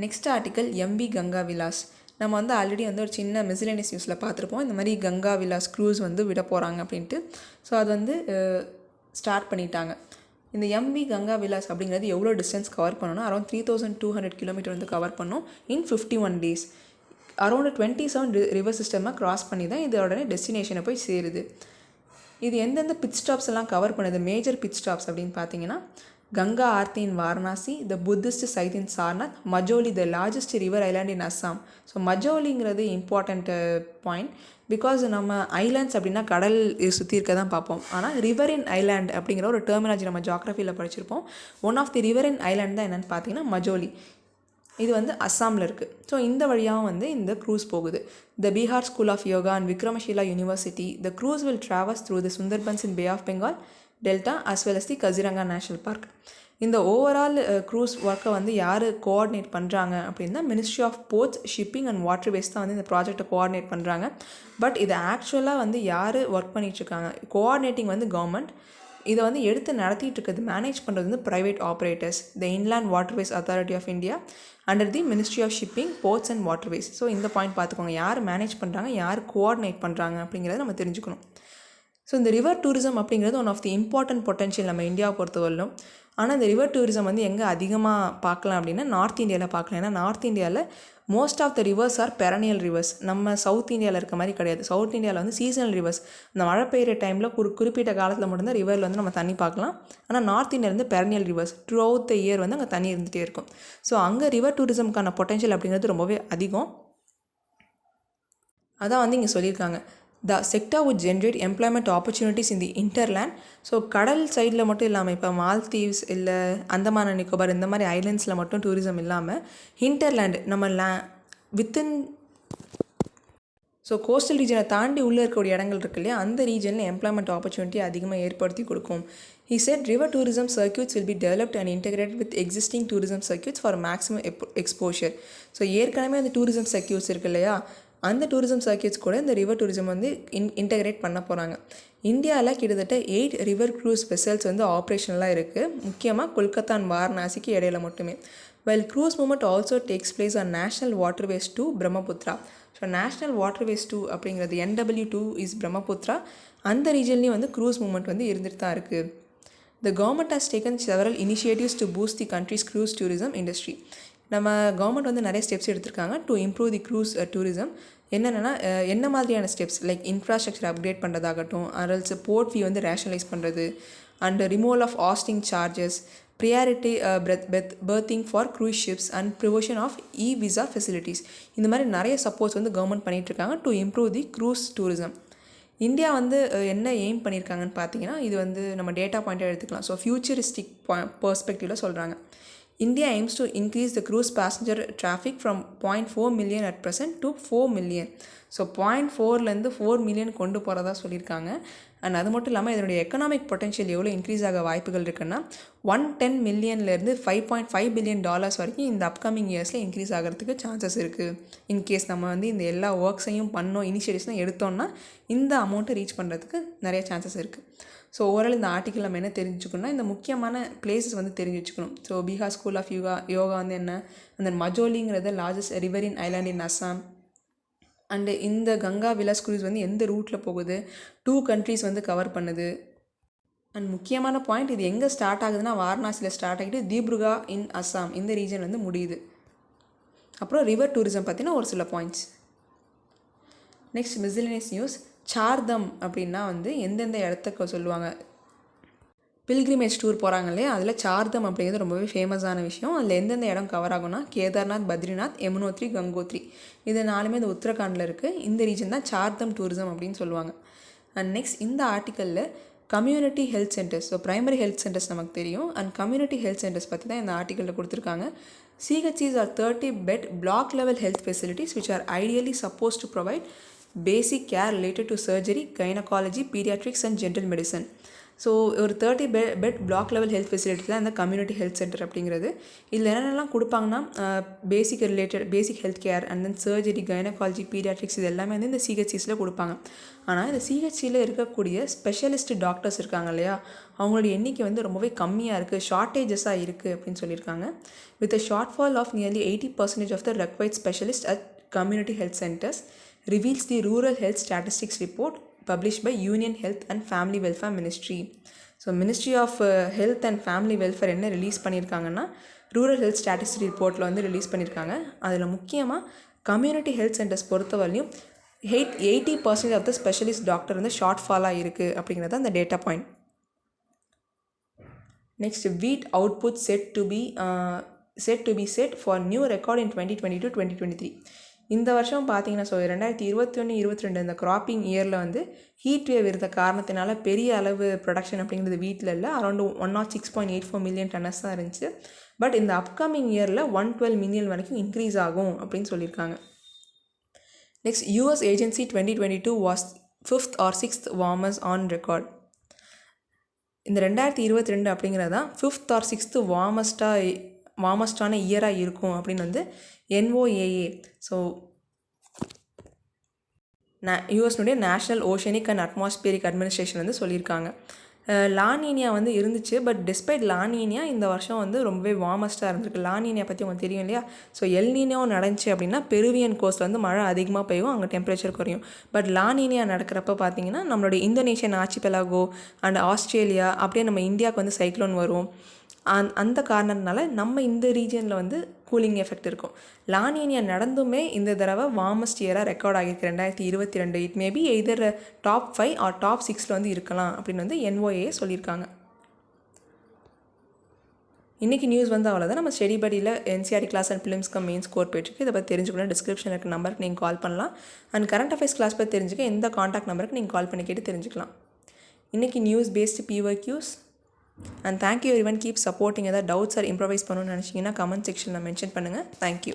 Next article MP Ganga Vilas. நம்ம வந்து ஆல்ரெடி வந்து ஒரு சின்ன மிஸ்லேனியஸ் நியூஸில் பார்த்துருப்போம், இந்த மாதிரி கங்கா விலாஸ் க்ரூஸ் வந்து விட போகிறாங்க அப்படின்ட்டு. ஸோ அது வந்து ஸ்டார்ட் பண்ணிட்டாங்க. இந்த எம்பி கங்கா விலாஸ் அப்படிங்கிறது எவ்வளோ டிஸ்டன்ஸ் கவர் பண்ணணும்னா அரௌண்ட் 3200 கிலோமீட்டர் வந்து கவர் பண்ணும் இன் 51 days. அரௌண்ட் 27 ரிவர் சிஸ்டமாக க்ராஸ் பண்ணி தான் இதோட டெஸ்டினேஷனை போய் சேருது. இது எந்தெந்த பிட் ஸ்டாப்ஸ் எல்லாம் கவர் பண்ணுது, மேஜர் பிட் ஸ்டாப்ஸ் அப்படின்னு பார்த்தீங்கன்னா, Ganga Aarti in Varanasi, the Buddhist site in Sarnath, Majuli the largest river island in Assam. So மஜோலிங்கிறது இம்பார்ட்டண்ட் பாயிண்ட், பிகாஸ் நம்ம ஐலாண்ட்ஸ் அப்படின்னா கடல் சுற்றி இருக்க தான் பார்ப்போம், ஆனால் ரிவர் இன் ஐலாண்ட் அப்படிங்கிற ஒரு டெர்மினாலஜி நம்ம ஜியாகிரஃபியில் படிச்சிருப்போம். One of the river in island தான் என்னென்னு பார்த்தீங்கன்னா மஜோலி. இது வந்து அஸ்ஸாமில் இருக்குது. ஸோ இந்த வழியாகவும் வந்து இந்த க்ரூஸ் போகுது. The Bihar school of yoga and Vikramshila university, the cruise will travels through the Sundarbans in bay of Bengal delta as well as the Kaziranga national park. இந்த ஓவரால் க்ரூஸ் ஒர்க்கை வந்து யார் கோஆர்டினேட் பண்ணுறாங்க அப்படின்னா ministry of ports, shipping and waterways தான் வந்து இந்த ப்ராஜெக்டை கோஆர்டினேட் பண்ணுறாங்க. பட் இதை ஆக்சுவலாக வந்து யார் ஒர்க் பண்ணிகிட்ருக்காங்க, கோஆர்டினேட்டிங் வந்து கவர்மெண்ட், இதை வந்து எடுத்து நடத்திட்டு இருக்கிறது, மேனேஜ் பண்ணுறது வந்து private operators, the inland waterways authority of India under the ministry of shipping, ports and waterways. So இந்த பாயிண்ட் பார்த்துக்கோங்க, யார் மேனேஜ் பண்ணுறாங்க, யார் கோஆர்டினேட் பண்ணுறாங்க அப்படிங்கிறத நம்ம தெரிஞ்சுக்கணும். ஸோ இந்த ரிவர் டூரிசம் அப்படிங்கிறது one of the important potential நம்ம இந்தியாவை பொறுத்தவரையிலும். ஆனால் இந்த ரிவர் டூரிசம் வந்து எங்கே அதிகமாக பார்க்கலாம் அப்படின்னா நார்த் இந்தியாவில் பார்க்கலாம். ஏன்னா நார்த் இந்தியாவில் most of the rivers are perennial rivers. நம்ம சவுத் இந்தியாவில் இருக்க மாதிரி கிடையாது. சவுத் இந்தியாவில் வந்து சீசனல் ரிவர்ஸ், இந்த மழை பெய்கிற டைமில் குறிப்பிட்ட காலத்தில் மட்டும்தான் ரிவரில் வந்து நம்ம தண்ணி பார்க்கலாம். ஆனால் நார்த் இந்தியா வந்து perennial reverse, through out the year வந்து அங்கே தண்ணி இருந்துகிட்டே இருக்கும். ஸோ அங்கே ரிவர் டூரிசம்க்கான பொட்டன்ஷியல் அப்படிங்கிறது ரொம்பவே அதிகம். அதான் வந்து இங்கே சொல்லியிருக்காங்க, the sector would generate employment opportunities in the hinterland. So கடல் சைடில் மட்டும் இல்லாமல், இப்போ மால்தீவ்ஸ் இல்லை அந்தமான் அண்ட் நிக்கோபார் இந்த மாதிரி ஐலண்ட்ஸில் மட்டும் டூரிசம் இல்லாமல் ஹிண்டர்லேண்ட் நம்ம வித்தின் ஸோ கோஸ்டல் ரீஜனை தாண்டி உள்ளே இருக்கக்கூடிய இடங்கள் இருக்கு இல்லையா, அந்த ரீஜனில் எம்ப்ளாய்மெண்ட் ஆப்பர்ச்சுனிட்டி அதிகமாக ஏற்படுத்தி கொடுக்கும். He said river tourism circuits will be developed and integrated with existing tourism circuits for maximum exposure. So ஏற்கனவே அந்த டூரிசம் சர்க்கியூட்ஸ் இருக்கு இல்லையா, அந்த டூரிசம் சர்க்கியூட்ஸ் கூட இந்த ரிவர் டூரிசம் வந்து இன்டகிரேட் பண்ண போகிறாங்க. இந்தியாவில் கிட்டத்தட்ட 8 ரிவர் க்ரூஸ் வெசல்ஸ் வந்து ஆப்ரேஷனலாக இருக்குது, முக்கியமாக கொல்கத்தா அண்ட் வாரணாசிக்கு இடையில மட்டுமே. While cruise movement also takes place on National Waterways 2 Brahmaputra. So national waterways 2 அப்படிங்கிறது NW2 இஸ் பிரம்மபுத்ரா, அந்த ரீஜன்லேயும் வந்து க்ரூஸ் மூவ்மெண்ட் வந்து இருந்துட்டு தான் இருக்குது. The government has taken several initiatives to boost the country's cruise tourism industry. நம்ம கவர்மெண்ட் வந்து நிறைய ஸ்டெப்ஸ் எடுத்திருக்காங்க to improve the cruise tourism. என்னென்னா என்ன மாதிரியான ஸ்டெப்ஸ், லைக் இன்ஃப்ராஸ்ட்ரக்சர் அப்கிரேட் பண்ணுறதாகட்டும், அரல்ஸ் போர்ட் ஃபீ வந்து ரேஷனலைஸ் பண்ணுறது, and removal of hosting charges, priority berthing for cruise ships and prevention of visa facilities. இந்த மாதிரி நிறைய சப்போர்ட்ஸ் வந்து கவர்மெண்ட் பண்ணிகிட்ருக்காங்க to improve the cruise tourism. India வந்து என்ன எய்ம் பண்ணியிருக்காங்கன்னு பார்த்தீங்கன்னா, இது வந்து நம்ம டேட்டா பாயிண்ட்டாக எடுத்துக்கலாம். ஸோ ஃபியூச்சரிஸ்டிக் பர்ஸ்பெக்டிவில் சொல்கிறாங்க, India aims to increase the cruise passenger traffic from 0.4 million at present to 4 million. So 0.4லேருந்து 4 million கொண்டு போகிறதா சொல்லியிருக்காங்க. அண்ட் அது மட்டும் இல்லாமல் இதனுடைய எக்கனாமிக் பொட்டன்ஷியல் எவ்வளோ இன்க்ரீஸ் ஆக வாய்ப்புகள் இருக்குன்னா, 110 மில்லியன்லேருந்து $5.5 பில்லியன் வரைக்கும் இந்த அப்கமிங் இயர்ஸில் இன்க்ரீஸ் ஆகிறதுக்கு சான்சஸ் இருக்குது. இன்கேஸ் நம்ம வந்து இந்த எல்லா ஒர்க்ஸையும் பண்ணோம், இனிஷியேட்டிவ்ஸ்லாம் எடுத்தோம்னா இந்த அமௌண்ட்டை ரீச் பண்ணுறதுக்கு நிறைய சான்சஸ் இருக்குது. ஸோ ஓவரால் இந்த ஆர்டிக்கல் நம்ம என்ன தெரிஞ்சுக்கணும்னா, இந்த முக்கியமான பிளேசஸ் வந்து தெரிஞ்சு வச்சுக்கணும். So Bihar school of yoga வந்து என்ன, அந்த மஜோலிங்கிறது largest river in island in Assam. And இந்த கங்கா விலாஸ் க்ரூஸ் வந்து எந்த ரூட்டில் போகுது, 2 கண்ட்ரீஸ் வந்து கவர் பண்ணுது. அண்ட் முக்கியமான பாயிண்ட், இது எங்கே ஸ்டார்ட் ஆகுதுன்னா வாரணாசியில் ஸ்டார்ட் ஆகிட்டு தீப்ருகா இன் அஸ்ஸாம் இந்த ரீஜன் வந்து முடியுது. அப்புறம் ரிவர் டூரிசம் பற்றின ஒரு சில points. Next miscellaneous news. Char Dham அப்படின்னா வந்து எந்தெந்த இடத்துக்கு சொல்லுவாங்க, பில்கிரிமேஜ் டூர் போகிறாங்க இல்லையா, அதில் சார்தம் அப்படிங்கிறது ரொம்பவே ஃபேமஸான விஷயம். அதில் எந்தெந்த இடம் கவர் ஆகும்னா கேதார்நாத், பத்ரிநாத், யமுனோத்ரி, கங்கோத்ரி, இது 4மே இந்த உத்தரகாண்டில் இருக்குது. இந்த ரீஜன் தான் சார்தம் டூரிசம் அப்படின்னு சொல்லுவாங்க. அண்ட் நெக்ஸ்ட் இந்த ஆர்டிக்கலில் community health centres, so primary health centres நமக்கு தெரியும், அண்ட் கம்யூனிட்டி ஹெல்த் சென்டர்ஸ் பற்றி தான் இந்த ஆர்டிக்கலில் கொடுத்துருக்காங்க. CHCs are 30-bed block level health facilities which are ideally supposed to provide basic care related to surgery, gynecology, pediatrics and general medicine. So ஒரு 30-bed block level health facility தான் இந்த community health centre அப்படிங்கிறது. இதில் என்னென்னலாம் கொடுப்பாங்கன்னா, basic health care and then surgery, gynaecology, paediatrics, இது எல்லாமே வந்து இந்த CHCஸில் கொடுப்பாங்க. ஆனால் இந்த CHCயில் இருக்கக்கூடிய ஸ்பெஷலிஸ்ட் டாக்டர்ஸ் இருக்காங்க இல்லையா, அவங்களுடைய எண்ணிக்கை வந்து ரொம்பவே கம்மியாக இருக்குது, ஷார்ட்டேஜஸாக இருக்குது அப்படின்னு சொல்லியிருக்காங்க. With a short fall of nearly 80% of the required specialist at community health centres reveals the Rural Health Statistics Report published by Union Health and Family Welfare Ministry. So ministry of health and family welfare என்ன release பண்ணியிருக்காங்கன்னா, rural health statistic ரிப்போர்ட்டில் வந்து release பண்ணியிருக்காங்க. அதில் முக்கியமாக community health centres பொறுத்தவரையும் 80% of the specialist doctor வந்து ஷார்ட் ஃபாலாக இருக்குது அப்படிங்கிறது அந்த data point. Next, wheat output set to be set for new record in 2022-2023. இந்த வருஷம் பார்த்தீங்கன்னா, ஸோ 2021-22 இந்த கிராப்பிங் இயரில் வந்து ஹீட் வேவ் இருந்த காரணத்தினால பெரிய அளவு ப்ரொடக்ஷன் அப்படிங்கிறது வீட்டில் இல்லை, அரௌண்ட் 106.84 மில்லியன் டன்னஸ் தான் இருந்துச்சு. பட் இந்த அப்கமிங் இயரில் 112 மில்லியன் வரைக்கும் இன்க்ரீஸ் ஆகும் அப்படின்னு சொல்லியிருக்காங்க. Next, US agency 2022 was 5th or 6th warmest on record. இந்த 2022 அப்படிங்கிறது தான் 5th or 6th வார்மஸ்டான இயராக இருக்கும் அப்படின்னு வந்து NOAA, ஸோ யூஎஸ்னுடைய national oceanic and atmospheric administration வந்து சொல்லியிருக்காங்க. லானினியா வந்து இருந்துச்சு. பட் டிஸ்பைட் லானினியா இந்த வருஷம் வந்து ரொம்பவே வார்மஸ்ட்டாக இருந்திருக்கு. லானினியா பற்றி உங்களுக்கு தெரியும் இல்லையா? ஸோ எல்னினியோ நடந்துச்சு அப்படின்னா பெருவியன் கோஸ்ட்டில் வந்து மழை அதிகமாக பெய்யும், அங்கே டெம்பரேச்சர் குறையும். பட் லானினியா நடக்கிறப்ப பார்த்தீங்கன்னா நம்மளுடைய இந்தோனேஷியன் ஆர்ச்சிபெலாகோ அண்ட் ஆஸ்திரேலியா அப்படியே நம்ம இந்தியாவுக்கு வந்து சைக்ளோன் வரும். அந்த காரணத்தினால நம்ம இந்த ரீஜனில் வந்து கூலிங் எஃபெக்ட் இருக்கும். லானினியா நடந்துமே இந்த தடவை வார்மஸ்ட் இயராக ரெக்கார்ட் ஆகியிருக்கு 2022. It maybe either top 5 or top 6 வந்து இருக்கலாம் அப்படின்னு வந்து NOAA சொல்லியிருக்காங்க. இன்றைக்கி நியூஸ் வந்து அவ்வளோதான். நம்ம ஸ்டடி படியில் NCERT கிளாஸ் அண்ட் ஃபிலிம்ஸ்க்கு மெயின் ஸ்கோர் போயிட்டுருக்கு. இதை பற்றி தெரிஞ்சுக்கணும் டிஸ்கிரிப்ஷனில் இருக்க நம்பருக்கு நீங்கள் கால் பண்ணலாம். அண்ட் கரண்ட் அஃபேர்ஸ் கிளாஸ் பற்றி தெரிஞ்சுக்க எந்த காண்டாக்ட் நம்பருக்கு நீங்கள் கால் பண்ணி கேட்டு தெரிஞ்சுக்கலாம். இன்றைக்கி news based PYQs. And thank you everyone. Keep supporting. ஏதாவது டவுட்ஸ் ஆர் இம்ப்ரவைஸ் பண்ணணும்னு நினச்சிங்கன்னா கமெண்ட் செக்ஷனில் மென்ஷன் பண்ணுங்கள். தேங்க்யூ.